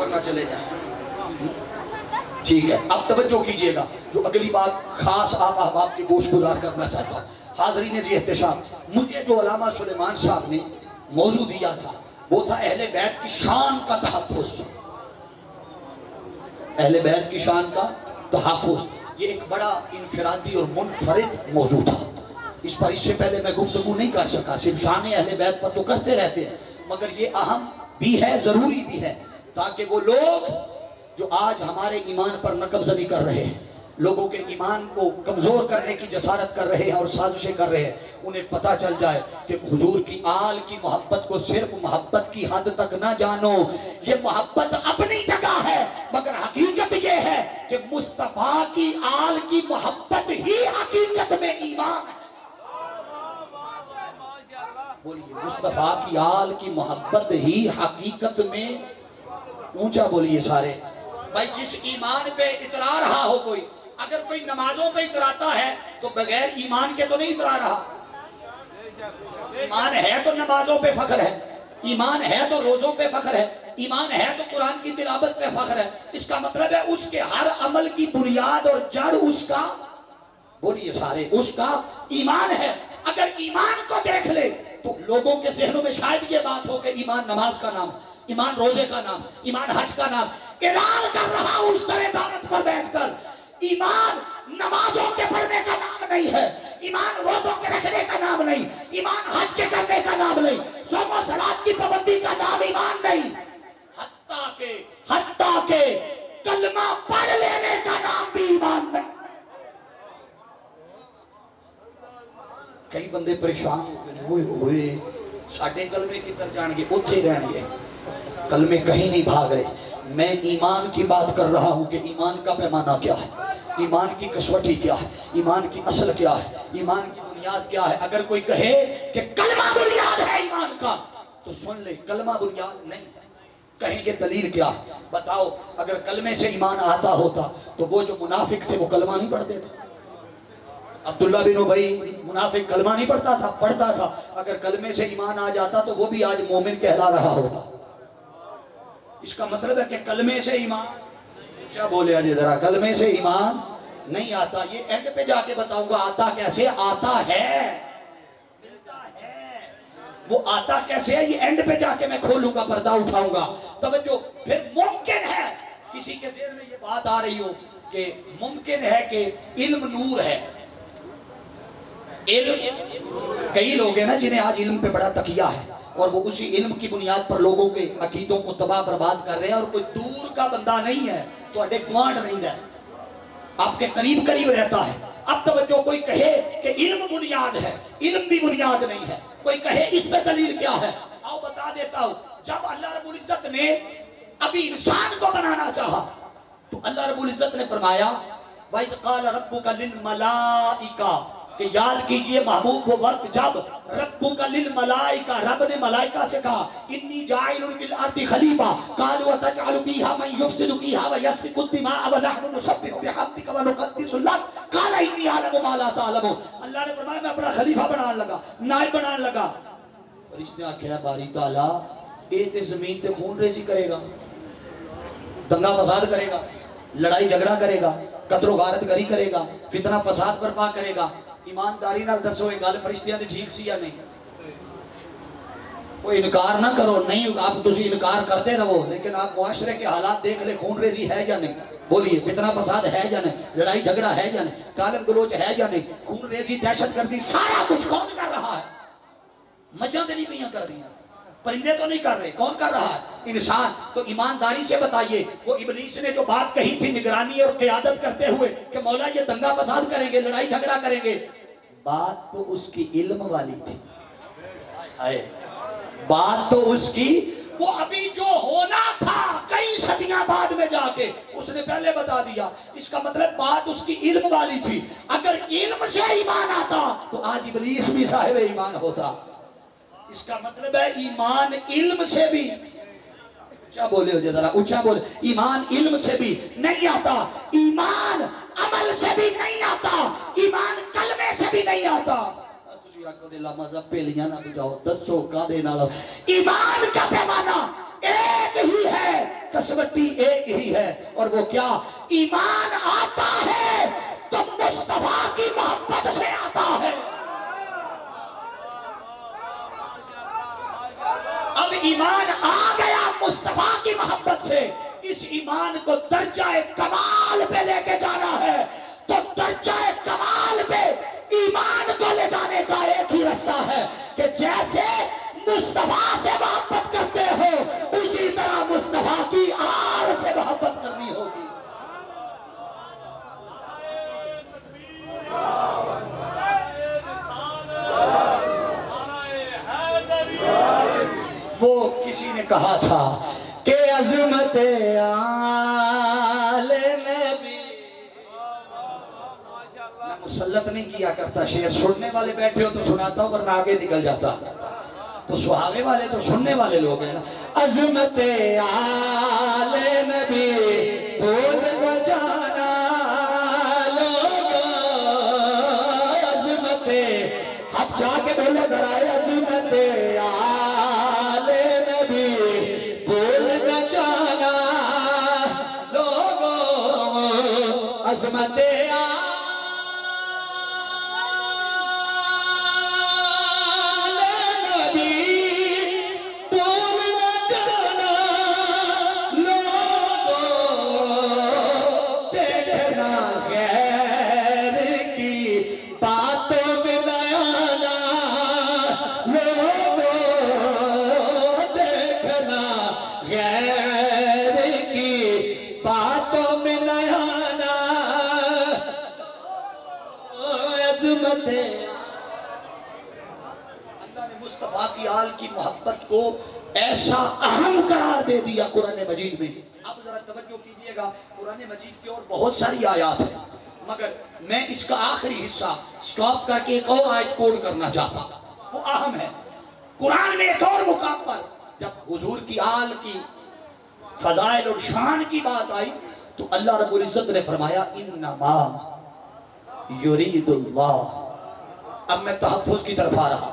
ورنہ چلے جائیں. ٹھیک ہے, اب توجہ کیجئے گا, جو اگلی بات خاص آپ احباب کی گوش گزار کرنا چاہتا ہوں. حاضرین جی احتشام, مجھے جو علامہ سلیمان صاحب نے موضوع دیا تھا وہ تھا اہل بیت کی شان کا تحفظ. اہل بیت کی شان کا تحفظ, یہ ایک بڑا انفرادی اور منفرد موضوع تھا. اس پر اس سے پہلے میں گفتگو نہیں کر سکا. صرف شان اہل بیت پر تو کرتے رہتے ہیں, مگر یہ اہم بھی ہے, ضروری بھی ہے, تاکہ وہ لوگ جو آج ہمارے ایمان پر نقب زنی کر رہے ہیں, لوگوں کے ایمان کو کمزور کرنے کی جسارت کر رہے ہیں اور سازشیں کر رہے ہیں, انہیں پتہ چل جائے کہ حضور کی آل کی محبت کو صرف محبت کی حد تک نہ جانو. یہ محبت اپنی جگہ ہے, مگر حقیقت یہ ہے کہ مصطفیٰ کی آل کی محبت ہی حقیقت میں ایمان ہے. بولیے, مصطفیٰ کی آل کی محبت ہی حقیقت میں, اونچا بولیے سارے بھائی. جس ایمان پہ اترا رہا ہو کوئی, اگر کوئی نمازوں پہ اتراتا ہے تو بغیر ایمان کے تو نہیں اترا رہا. ایمان ہے تو نمازوں پہ فخر ہے, ایمان ہے تو روزوں پہ فخر ہے, ایمان ہے تو قرآن کی تلاوت پہ فخر ہے. اس کا مطلب ہے اس کے ہر عمل کی بنیاد اور جڑ اس کا, بولیے سارے, اس کا ایمان ہے. اگر ایمان کو دیکھ لے تو لوگوں کے ذہنوں میں شاید یہ بات ہو کہ ایمان نماز کا نام, ایمان روزے کا نام, ایمان حج کا نام. اعلان کر رہا ہوں اس طرح دعوت پر بیٹھ کر, ایمان نمازوں کے پڑھنے کا نام نہیں ہے, ایمان روزوں کے رکھنے کا نام نہیں, ایمان حج کے کرنے کا نام نہیں, صوم و صلات کی پابندی کا نام ایمان نہیں, حتیٰ کہ کلمہ پڑھ لینے کا نام بھی ایمان نہیں. کئی بندے پریشان ہوئے ہوئے ساڑھے کلمے کی طرف جان گے, اچھے رہن گے, کلمے کہیں نہیں بھاگ رہے. میں ایمان کی بات کر رہا ہوں کہ ایمان کا پیمانہ کیا ہے, ایمان کی کسوٹی کیا ہے, ایمان کی اصل کیا ہے, ایمان کی بنیاد کیا ہے. اگر کوئی کہے کہ کلمہ بنیاد ہے ایمان کا تو سن لے, کلمہ بنیاد نہیں ہے. کہیں گے دلیل کیا ہے, بتاؤ. اگر کلمے سے ایمان آتا ہوتا تو وہ جو منافق تھے وہ کلمہ نہیں پڑھتے تھے. عبداللہ بن ابی منافق کلمہ نہیں پڑھتا تھا, پڑھتا تھا. اگر کلمے سے ایمان آ جاتا تو وہ بھی آج مومن کہلا رہا ہوتا. اس کا مطلب ہے کہ کلمے سے ایمان, کیا بولے آج ذرا, کلمے سے ایمان نہیں آتا. یہ اینڈ پہ جا کے بتاؤں گا آتا کیسے, آتا ہے, وہ آتا کیسے ہے, یہ اینڈ پہ جا کے میں کھولوں گا, پردہ اٹھاؤں گا. توجہ. پھر ممکن ہے کسی کے ذہن میں یہ بات آ رہی ہو کہ ممکن ہے کہ علم نور ہے. علم, کئی لوگ ہیں نا جنہیں آج علم پہ بڑا تکیہ ہے اور وہ اسی علم کی بنیاد پر لوگوں کے عقیدوں کو تباہ برباد کر رہے ہیں, اور کوئی دور کا بندہ نہیں ہے تو اڈے گوانڈ نہیں ہے, آپ کے قریب قریب رہتا ہے. اب توجہ, کوئی کہے کہ علم بنیاد ہے, علم بھی بنیاد نہیں ہے. کوئی کہے اس پہ دلیل کیا ہے, آؤ بتا دیتا ہوں. جب اللہ رب العزت نے ابھی انسان کو بنانا چاہا تو اللہ رب العزت نے فرمایا وَإِذْ قَالَ رَبُّكَ لِلْمَلَائِكَةِ, کہ یاد کیجئے محبوب وہ وقت جب ربک للملائکہ, رب نے ملائکہ سے کہا انی جاعل فی الارض خلیفہ, قالوا تجعل فیہا من یفسد فیہا ویسفک الدماء ونحن نسبح بحمدک ونقدس لک قال انی اعلم ما لا تعلمون. اللہ نے فرمایا میں اپنا خلیفہ بنانے لگا, نائب بنانے لگا. فرشتے آکھیا باری تعالیٰ اے تے زمین تے خون ریزی کرے گا, دنگا فساد کرے گا, لڑائی جھگڑا کرے گا, قتل و غارت گری کرے گا, فتنہ فساد برپا کرے گا. ایمانداری نال دسو یہ گل فرشتیاں دی ٹھیک سی یا نہیں؟ کوئی انکار نہ کرو, نہیں آپ تسی انکار کرتے رہو, لیکن آپ معاشرے کے حالات دیکھ لیں, خون ریزی ہے یا نہیں؟ بولیے, فتنہ فساد ہے یا نہیں, لڑائی جھگڑا ہے یا نہیں, گالم گلوچ ہے یا نہیں, خون ریزی دہشت گردی سارا کچھ کون کر رہا ہے؟ مجھاں تے نہیں پیاں کر دیا, پرندے تو نہیں کر رہے, کون کر رہا ہے؟ انسان. تو ایمانداری سے بتائیے, وہ ابلیس نے جو بات کہی تھی نگرانی اور قیادت کرتے ہوئے کہ مولا یہ دنگا فساد کریں گے, لڑائی جھگڑا کریں گے, بات تو اس کی علم والی تھی, بات تو اس کی, وہ ابھی جو ہونا تھا کئی صدیاں بعد میں جا کے اس نے پہلے بتا دیا. اس کا مطلب بات اس کی علم والی تھی. اگر علم سے ایمان آتا تو آج ابلیس بھی صاحب ایمان ہوتا. اس کا مطلب ہے ایمان علم سے بھی, اچھا بولے ہو ذرا, اچھا بولے, ایمان علم سے بھی نہیں آتا, ایمان عمل سے بھی نہیں آتا, ایمان کلمے سے بھی نہیں آتا. ایمان کا پیمانہ ایک ہی ہے, کسوٹی ایک ہی ہے، اور وہ کیا؟ ایمان آتا ہے تو مصطفیٰ کی محبت سے آتا ہے۔ اب ایمان آ گیا مصطفیٰ کی محبت سے، اس ایمان کو درجہ کمال پہ لے کے جانا ہے، تو درجہ کمال پہ ایمان کو لے جانے کا ایک ہی رستہ ہے کہ جیسے مصطفیٰ سے محبت کرتے ہو اسی طرح مصطفیٰ کی آل سے محبت کرنی ہوگی۔ وہ کسی نے کہا تھا کہ عظمت آل نبی، میں مسلط نہیں کیا کرتا شعر، سننے والے بیٹھے ہو تو سناتا ہوں ورنہ آگے نکل جاتا، تو سہاوے والے تو سننے والے لوگ ہیں نا۔ عظمت آل نبی بھول نہ جانا لوگو، عظمت ہاتھ جا کے بولو ذرا، عظمت آل نبی بھول نہ جانا لوگو، عظمت مصطفیٰ کی آل کی محبت کو ایسا اہم قرار دے دیا قرآن مجید میں۔ اب ذرا توجہ کیجئے گا، قرآن مجید کی اور بہت ساری آیات ہیں، مگر میں اس کا آخری حصہ سٹاپ کر کے ایک اور آیت کوڈ کرنا چاہتا ہوں، وہ اہم ہے۔ قرآن میں ایک اور مقام پر جب حضور کی آل کی فضائل اور شان کی بات آئی تو اللہ رب العزت نے فرمایا انما یرید اللہ۔ اب میں تحفظ کی طرف آ رہا،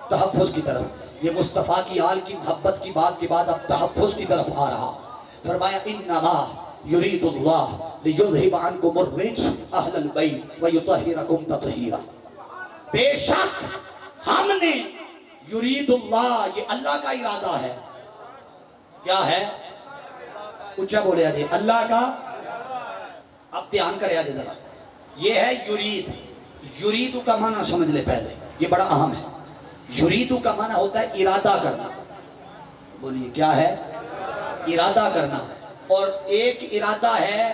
تحفظ کی طرف، یہ مصطفیٰ کی آل کی محبت کی بات کے بعد اب تحفظ کی طرف آ رہا۔ فرمایا انما یرید اللہ لیذھب عنکم الرجس اہل البیت ویطہرکم تطہیرا۔ بے شک ہم نے، یرید اللہ یہ اللہ کا ارادہ ہے، کیا ہے؟ اونچا بولے آجے، اللہ کا، اب دھیان کرے آجے ذرا، یہ ہے یرید۔ یریدو کا معنی سمجھ لے پہلے، یہ بڑا اہم ہے۔ یریدو کا معنی ہوتا ہے ارادہ کرنا، بولیے کیا ہے؟ ارادہ کرنا۔ اور ایک ارادہ ہے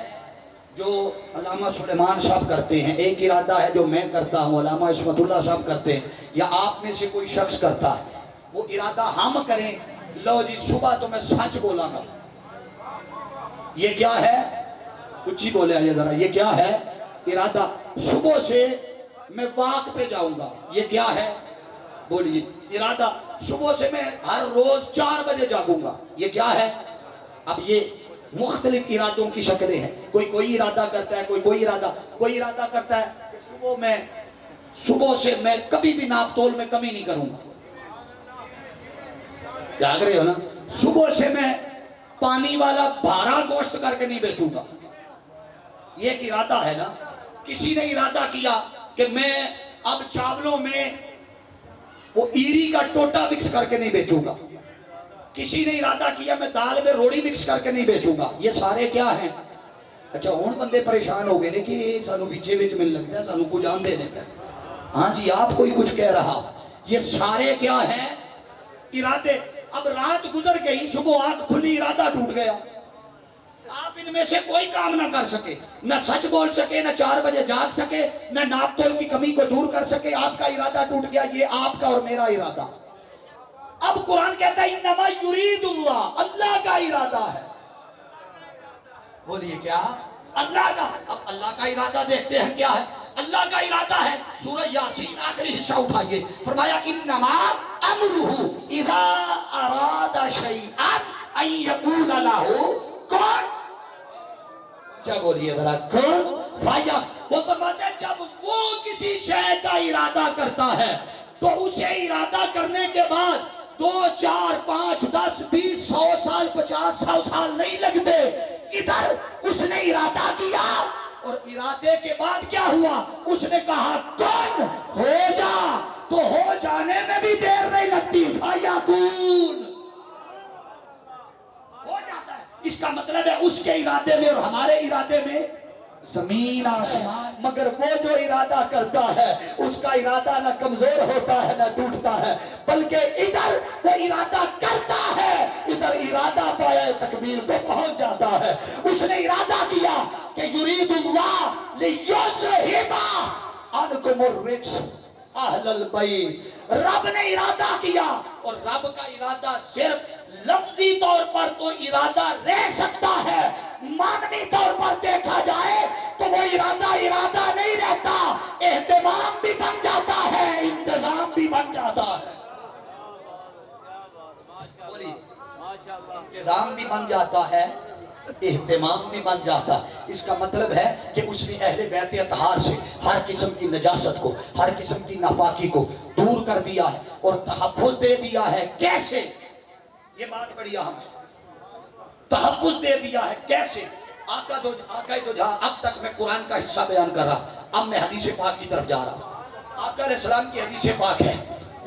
جو علامہ سلیمان صاحب کرتے ہیں، ایک ارادہ ہے جو میں کرتا ہوں، علامہ عصمت اللہ صاحب کرتے ہیں، یا آپ میں سے کوئی شخص کرتا ہے۔ وہ ارادہ ہم کریں، لو جی صبح تو میں سچ بولا گا، یہ کیا ہے؟ اچھی بولے آئیے ذرا، یہ کیا ہے؟ ارادہ۔ صبح سے میں واک پہ جاؤں گا، یہ کیا ہے؟ بولیے ارادہ۔ صبح سے میں ہر روز 4 بجے جاگوں گا، یہ کیا ہے؟ اب یہ مختلف ارادوں کی شکلیں ہیں، کوئی ارادہ کرتا ہے، کوئی ارادہ کرتا ہے کہ صبح سے میں کبھی بھی ناپ تول میں کمی نہیں کروں گا، جاگ رہے ہو نا؟ صبح سے میں پانی والا بھارا گوشت کر کے نہیں بیچوں گا، یہ ایک ارادہ ہے نا۔ کسی نے ارادہ کیا کہ میں اب چاولوں میں وہ ایری کا ٹوٹا مکس کر کے نہیں بیچوں گا، کسی نے ارادہ کیا میں دال میں روڑی مکس کر کے نہیں بیچوں گا، یہ سارے کیا ہیں؟ اچھا ہون بندے پریشان ہو گئے نے کہ سانو وچے وچ مل لگتا ہے، سانو کو جان دے دیتا ہے۔ ہاں جی آپ کوئی کچھ کہہ رہا، یہ سارے کیا ہیں؟ ارادے۔ اب رات گزر گئی، صبح آنکھ کھلی، ارادہ ٹوٹ گیا، آپ ان میں سے کوئی کام نہ کر سکے، نہ سچ بول سکے، نہ 4 بجے جاگ سکے، نہ ناپ تول کی کمی کو دور کر سکے، آپ کا ارادہ ٹوٹ گیا، یہ آپ کا اور میرا ارادہ۔ اب قرآن کہتا ہے انما یرید اللہ، اللہ کا ارادہ ہے، بولیے کیا؟ اللہ کا۔ اب اللہ کا ارادہ دیکھتے ہیں کیا ہے؟ اللہ کا ارادہ ہے، سورہ یاسین آخری حصہ اٹھائیے، فرمایا انما امرہ اذا اراد شیئا ان یقول لہ کن، کیا بولیے ذرا، کن فیا۔ وہ فرماتے ہیں جب وہ کسی شے کا ارادہ کرتا ہے تو اسے ارادہ کرنے کے بعد 2 4 5 10 20 100 سال 50 100 سال نہیں ہوا؟ اس نے کہا کن ہو جا، تو ہو جانے میں بھی دیر نہیں لگتی، فیکون ہو جاتا ہے۔ اس کا مطلب ہے اس کے ارادے میں اور ہمارے ارادے میں زمین آسمان، مگر وہ جو ارادہ کرتا ہے اس کا ارادہ نہ کمزور ہوتا ہے نہ ٹوٹتا ہے، بلکہ ادھر وہ ارادہ کرتا ہے، ادھر ارادہ پائے تکمیل کو پہنچ جاتا ہے۔ اس نے ارادہ کیا کہ یرید اللہ لیذھب عنکم الرجس اہل البیت، رب نے ارادہ کیا، اور رب کا ارادہ صرف لفظی طور پر تو ارادہ رہ سکتا ہے، معنی طور پر دیکھا جائے تو وہ ارادہ نہیں رہتا، اہتمام بھی بن جاتا ہے، انتظام بھی بن جاتا ہے، انتظام بھی بن جاتا ہے، اہتمام بھی بن جاتا ہے۔ اس کا مطلب ہے کہ اس نے اہل بیت اطہار سے ہر قسم کی نجاست کو، ہر قسم کی ناپاکی کو دور کر دیا ہے اور تحفظ دے دیا ہے۔ کیسے؟ یہ بات بڑی اہم ہے، تحفظ دے دیا ہے کیسے؟ آقا دو جہاں، اب تک میں قرآن کا حصہ بیان کر رہا، اب میں حدیث پاک کی طرف جا رہا۔ آقا علیہ السلام کی حدیث پاک ہے،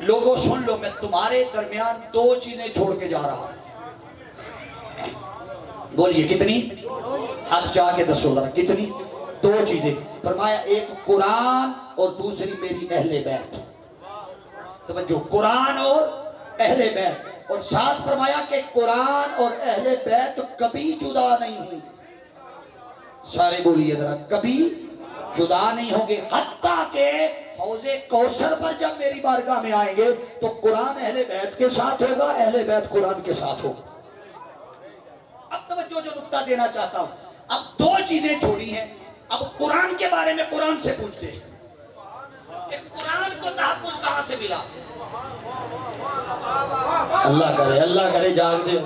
لوگوں سن لو، میں تمہارے درمیان دو چیزیں چھوڑ کے جا رہا ہوں۔ بولیے کتنی؟ ہاتھ چاہ کے دسو ذرا، کتنی؟ دو چیزیں۔ فرمایا ایک قرآن اور دوسری میری اہل بیت۔ توجہ، قرآن اور اہل بیت، اور ساتھ فرمایا کہ قرآن اور اہل بیت کبھی جدا نہیں ہوئی۔ سارے بولیے ذرا، کبھی جدا نہیں ہوں گے، حتیٰ کہ حوض کوثر پر جب میری بارگاہ میں آئیں گے تو قرآن اہل بیت کے ساتھ ہوگا، اہل بیت قرآن کے ساتھ ہوگا۔ اب توجہ جو نقطہ دینا چاہتا ہوں، اب دو چیزیں چھوڑی ہیں، اب قرآن کے بارے میں قرآن سے پوچھتے ہیں کہ قرآن کو تحفظ کہاں سے ملا؟ اللہ کرے جاگ دے،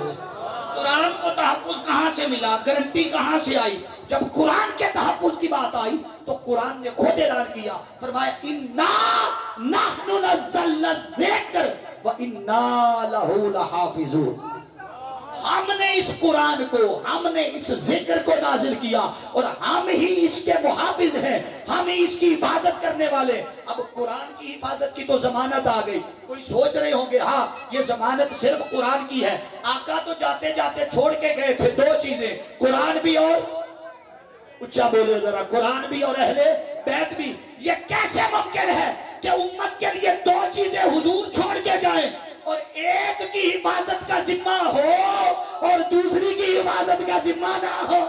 قرآن کو تحفظ کہاں سے ملا، گارنٹی کہاں سے آئی؟ جب قرآن کے تحفظ کی بات آئی تو قرآن نے خود اعلان کیا، فرمایا اِنَّا نَحْنُ نَزَّلْنَا الذِّکْرَ وَإِنَّا لَهُ لَحَافِظُونَ، ہم نے اس قرآن کو، ہم نے اس ذکر کو نازل کیا اور ہم ہی اس کے محافظ ہیں، ہم ہی اس کی حفاظت کرنے والے۔ اب قرآن کی حفاظت کی تو ضمانت آ گئی، کوئی سوچ رہے ہوں گے ہاں یہ ضمانت صرف قرآن کی ہے، آقا تو جاتے جاتے چھوڑ کے گئے تھے دو چیزیں، قرآن بھی اور، اچھا بولے ذرا، قرآن بھی اور اہل بیت بھی۔ یہ کیسے ممکن ہے کہ امت کے لیے دو چیزیں حضور چھوڑ کے جائیں اور ایک کی حفاظت کا ذمہ ہو اور دوسری کی حفاظت کا ذمہ نہ ہو؟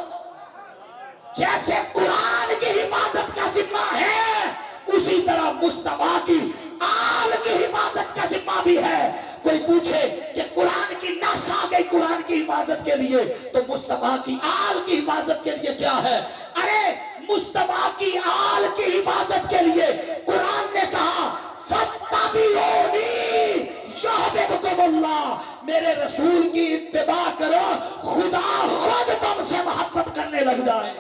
جیسے قرآن کی حفاظت کا ذمہ ہے اسی طرح مصطفیٰ کی آل کی حفاظت کا ذمہ بھی ہے۔ کوئی پوچھے کہ قرآن کی نص آ گئی قرآن کی حفاظت کے لیے تو مصطفیٰ کی آل کی حفاظت کے لیے کیا ہے؟ ارے مصطفیٰ کی آل کی حفاظت کے لیے قرآن نے کہا فَاتَّبِعُونِی یحببکم اللہ، میرے رسول کی اتباع کرو، خدا خود تم سے محبت کرنے لگ جائے۔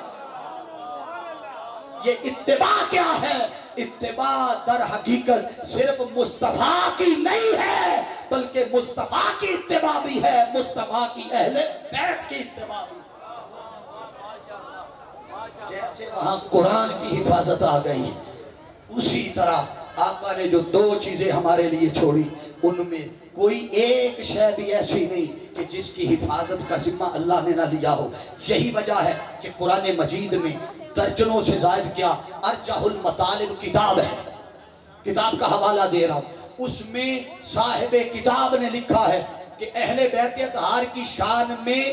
یہ اتباع کیا ہے؟ اتباع در حقیقت صرف مصطفیٰ کی نہیں ہے بلکہ مصطفیٰ کی اتباع بھی ہے، مصطفیٰ کی اہل بیت کی اتباع بھی۔ جیسے وہاں قرآن کی حفاظت آ گئی اسی طرح آقا نے جو دو چیزیں ہمارے لیے چھوڑی ان میں کوئی ایک شے بھی ایسی نہیں کہ جس کی حفاظت کا ذمہ اللہ نے نہ لیا ہو۔ یہی وجہ ہے کہ قرآن مجید میں درجنوں سے زائد کیا ارجح المطالب کتاب ہے، کتاب کا حوالہ دے رہا ہوں، اس میں صاحب کتاب نے لکھا ہے کہ اہل بیت اطہار کی شان میں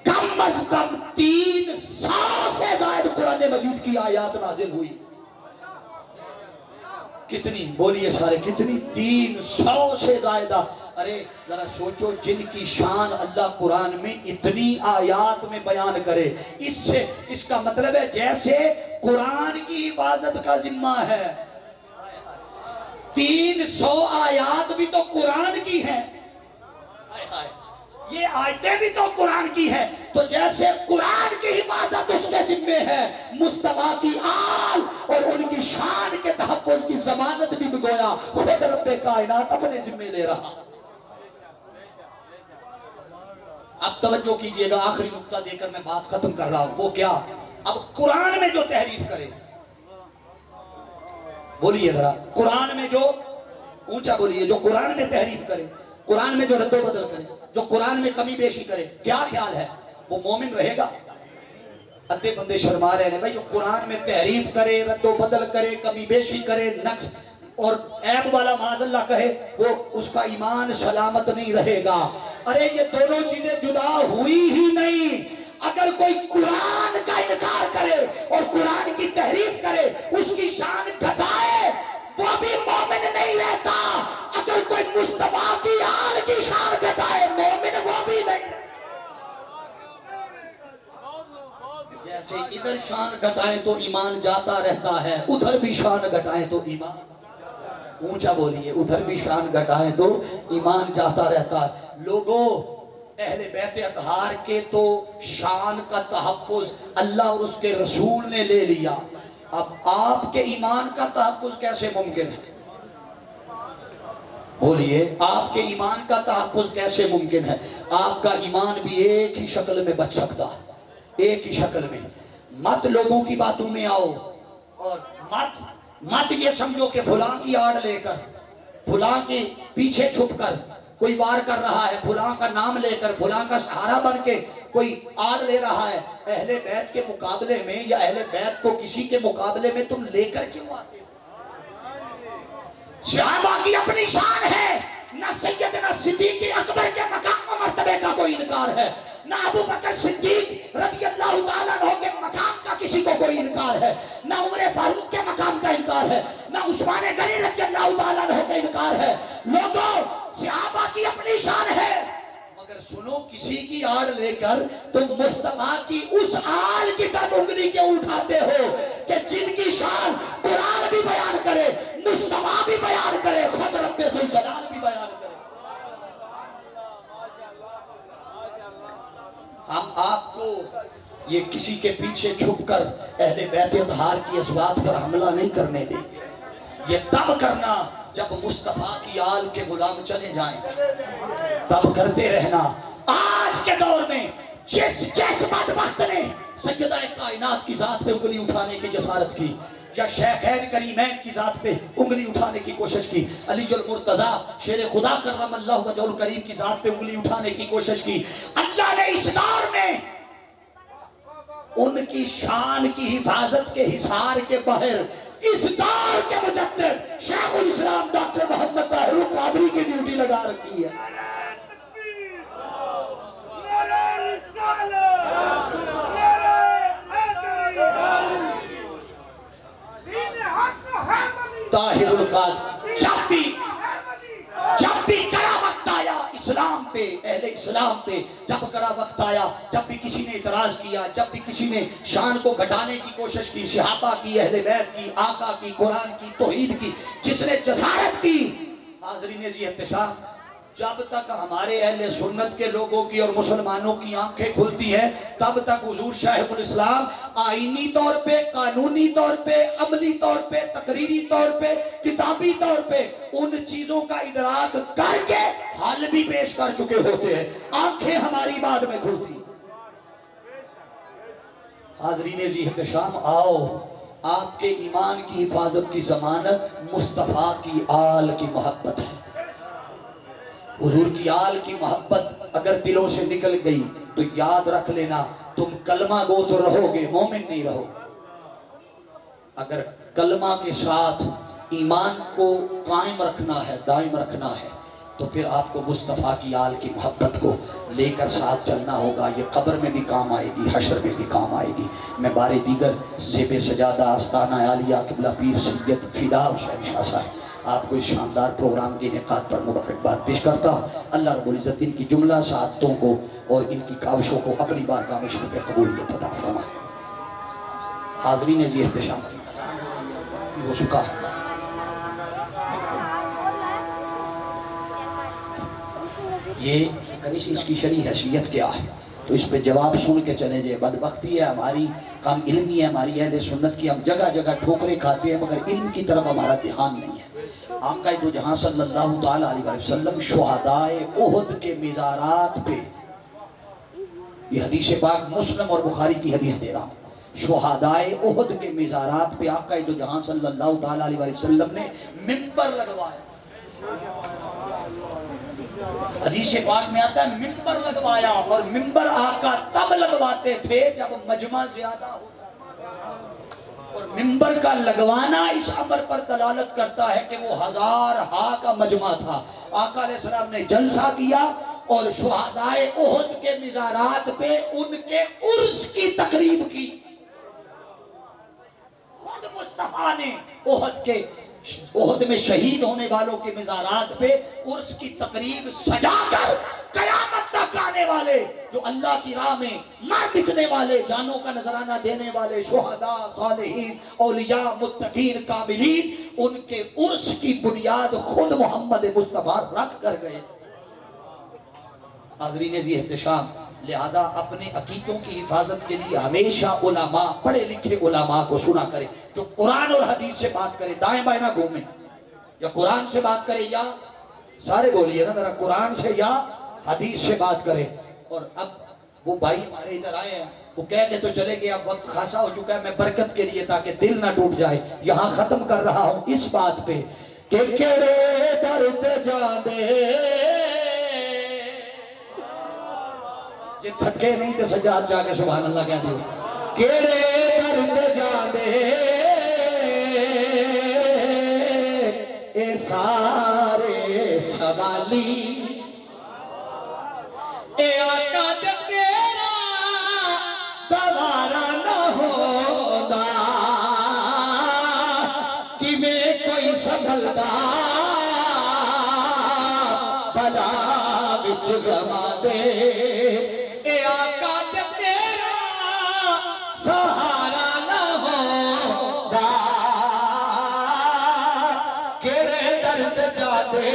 کم از کم 300 سے زائد قرآن مجید کی آیات نازل ہوئی۔ کتنی؟ بولیے سارے، کتنی؟ 300 سے زائدہ۔ ارے ذرا سوچو، جن کی شان اللہ قرآن میں اتنی آیات میں بیان کرے، اس سے اس کا مطلب ہے جیسے قرآن کی حفاظت کا ذمہ ہے، 300 آیات بھی تو قرآن کی ہیں، یہ آیتیں بھی تو قرآن کی ہیں، تو جیسے قرآن کی حفاظت اس کے ذمہ ہے، مصطفیٰ کی آل اور ان کی شان کے تحفظ کی ضمانت بھی گویا خود رب کائنات اپنے ذمہ لے رہا۔ اب توجہ کیجئے گا، آخری نقطہ دے کر میں بات ختم کر رہا ہوں، وہ کیا؟ اب قرآن میں جو تحریف کرے، بولیے ذرا، قرآن میں جو اونچا بولیے، جو قرآن میں تحریف کرے، قرآن میں جو رد و بدل کرے، جو قرآن میں کمی بیشی کرے، کیا خیال ہے وہ مومن رہے گا؟ ادھے بندے شرما رہے ہیں بھائی، جو قرآن میں تحریف کرے، رد و بدل کرے، کمی بیشی کرے، نقص اور عیب والا معاذ اللہ کہے، وہ اس کا ایمان سلامت نہیں رہے گا۔ ارے یہ دونوں چیزیں جدا ہوئی ہی نہیں۔ اگر کوئی قرآن کا انکار کرے اور قرآن کی تحریف کرے، اس کی شان گھٹائے، وہ بھی مومن نہیں رہتا۔ اگر کوئی مصطفیٰ کی آل کی شان گھٹائے، مومن وہ بھی نہیں رہتا۔ جیسے ادھر شان گھٹائیں تو ایمان جاتا رہتا ہے، ادھر بھی شان گھٹائیں تو ایمان، اونچا بولیے، ادھر بھی شان گھٹائیں تو ایمان جاتا رہتا ہے۔ لوگوں، اہل بیت اطہار کے تو شان کا تحفظ اللہ اور اس کے رسول نے لے لیا، اب آپ کے ایمان کا تحفظ کیسے ممکن ہے؟ بولیے، آپ کے ایمان کا تحفظ کیسے ممکن ہے؟ آپ کا ایمان بھی ایک ہی شکل میں بچ سکتا ہے، ایک ہی شکل میں۔ مت لوگوں کی باتوں میں آؤ، اور مت یہ سمجھو کہ فلاں کی آڑ لے کر، فلاں کے پیچھے چھپ کر کوئی وار کر رہا ہے، فلاں کا نام لے کر، فلاں کا سہارا بن کے کوئی آڑ لے رہا ہے۔ اہل بیت کے مقابلے میں یا اہل بیت کو کسی کے مقابلے میں تم لے کر کیوں آتے ہو؟ صحابہ کی اپنی شان ہے، نہ سیدنا صدیق اکبر کے مقام و مرتبے کا کوئی انکار ہے، نہ ابو بکر صدیق رضی اللہ تعالیٰ عنہ کے مقام کا کسی کو کوئی انکار ہے، نہ عمر فاروق کے مقام کا انکار ہے، نہ عثمان غنی رضی اللہ تعالیٰ عنہ کا انکار ہے۔ لوگوں، صحابہ کی اپنی شان ہے، مگر سنو، کسی کی آڑ لے کر تم مصطفیٰ کی اس آل کی طرف انگلی کیوں اٹھاتے ہو کہ جن کی شان قرآن بھی بیان کرے، مصطفیٰ بھی بیان کرے، خود رب ذوالجلال بھی بیان کرے۔ ہم آپ کو یہ کسی کے پیچھے چھپ کر اہل بیت اطہار کی ازواج پر حملہ نہیں کرنے دیں۔ یہ تب کرنا جب مصطفیٰ کی آل کے غلام چلے جائیں، تب کرتے رہنا۔ آج کے دور میں جس بدبخت نے سیدہ کائنات کی ذات پہ انگلی اٹھانے کی جسارت کی، یا شیخین کریمین کی ذات پہ انگلی اٹھانے کی کوشش کی، علی المرتضیٰ شیر خدا کرم اللہ وجہہ الکریم کی ذات پہ انگلی اٹھانے کی کوشش کی، اللہ نے اس دور میں ان کی شان کی حفاظت کے حصار کے باہر اس دور کے مجدد شیخ الاسلام ڈاکٹر محمد طاہر القادری کی ڈیوٹی لگا رکھی ہے۔ طاہر القادری جب بھی کڑا وقت آیا اسلام پہ، اہل اسلام پہ، جب کڑا وقت آیا، جب بھی کسی نے اعتراض کیا، جب بھی کسی نے شان کو گھٹانے کی کوشش کی، صحابہ کی، اہل بیت کی، آقا کی، قرآن کی، توحید کی، جس نے جسارت کی، حاضرین ذی احتشام، جب تک ہمارے اہل سنت کے لوگوں کی اور مسلمانوں کی آنکھیں کھلتی ہیں، تب تک حضور شیخ الاسلام آئینی طور پہ، قانونی طور پہ، عملی طور پہ، تقریری طور پہ، کتابی طور پہ ان چیزوں کا ادراک کر کے حل بھی پیش کر چکے ہوتے ہیں، آنکھیں ہماری بعد میں کھلتی۔ حاضرین ذی احتشام، آؤ، آپ کے ایمان کی حفاظت کی ضمانت مصطفیٰ کی آل کی محبت ہے۔ حضور کی آل کی محبت اگر دلوں سے نکل گئی تو یاد رکھ لینا، تم کلمہ گو تو رہو گے، مومن نہیں رہو۔ اگر کلمہ کے ساتھ ایمان کو قائم رکھنا ہے، دائم رکھنا ہے، تو پھر آپ کو مصطفیٰ کی آل کی محبت کو لے کر ساتھ چلنا ہوگا۔ یہ قبر میں بھی کام آئے گی، حشر میں بھی کام آئے گی۔ میں بار دیگر زیب سجادہ آستانہ عالیہ قبلہ پیر سید فدا حسین شاہ صاحب آپ کو اس شاندار پروگرام کے انعقاد پر مبارکباد پیش کرتا ہوں۔ اللہ رب العزت ان کی جملہ سعادتوں کو اور ان کی کاوشوں کو اپنی بارگاہ میں شرف قبولیت عطا فرمائے۔ حاضرین ذی احتشام، ہو چکا ہے۔ یہ کنیسی اس کی شرعی حیثیت کیا ہے، تو اس پہ جواب سن کے چلے جائے۔ بدبختی ہے ہماری، کم علمی ہے ہماری اہل سنت کی، ہم جگہ جگہ ٹھوکریں کھاتے ہیں مگر علم کی طرف ہمارا دھیان نہیں ہے۔ آقا دو جہاں صلی اللہ تعالیٰ علیہ وسلم شہدائے احد کے مزارات پہ، یہ حدیث پاک مسلم اور بخاری کی حدیث دے رہا ہوں، شہدائے احد کے مزارات پہ آقا دو جہاں صلی اللہ تعالیٰ علیہ وسلم نے منبر لگوایا. حدیث پاک میں آتا ہے منبر لگوایا، اور منبر آقا تب لگواتے تھے جب مجمع زیادہ ہوتا. اور منبر کا لگوانا اس امر پر دلالت کرتا ہے کہ وہ 1000 ہا کا مجمع تھا. آقا علیہ السلام نے جلسہ کیا اور شہدائے احد کے مزارات پہ ان کے عرس کی تقریب کی. خود مصطفیٰ نے احد میں شہید ہونے والوں کے مزارات پہ عرس کی تقریب سجا کر قیامت تک آنے والے جو اللہ کی راہ میں نہ بکنے والے، جانوں کا نذرانہ دینے والے شہداء، صالحین، اولیاء، متقین، کاملین، ان کے عرس کی بنیاد خود محمد مصطفیٰ رکھ کر گئے. حاضرین ذی احتشام، لہذا اپنے عقیدوں کی حفاظت کے لیے ہمیشہ علماء، پڑھے لکھے علماء کو سنا کرے، جو قرآن اور حدیث سے بات کرے. دائیں بائیں نہ گھومیں، یا قرآن سے بات کرے، یا سارے بولیے نا ذرا، قرآن سے یا حدیث سے بات کرے. اور اب وہ بھائی ہمارے ادھر آئے ہیں، وہ کہہ کے تو چلے گئے، اب وقت خاصا ہو چکا ہے. میں برکت کے لیے تاکہ دل نہ ٹوٹ جائے یہاں ختم کر رہا ہوں اس بات پہ کہ کیڑے درد جاندے جے تھکے نہیں تو سجاد جا کے سبحان اللہ کہہ دیو. کیڑے درد جاندے اے سارے سوالی، اے آقا جے تیرا دوارا نہ ہودا کہ میں کوئی سنبھلدا بلا وچ گوا دے. اے آقا جے تیرا سہارا نہ ہودا کیڑے درد جاندے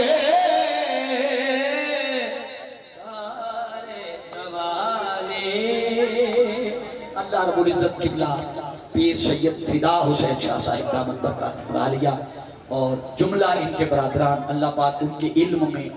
اللہ رب العزت قبلہ پیر سید فدا حسین شاہ صاحب دامت برکات عالیہ اور جملہ ان کے برادران، اللہ پاک ان کے علم میں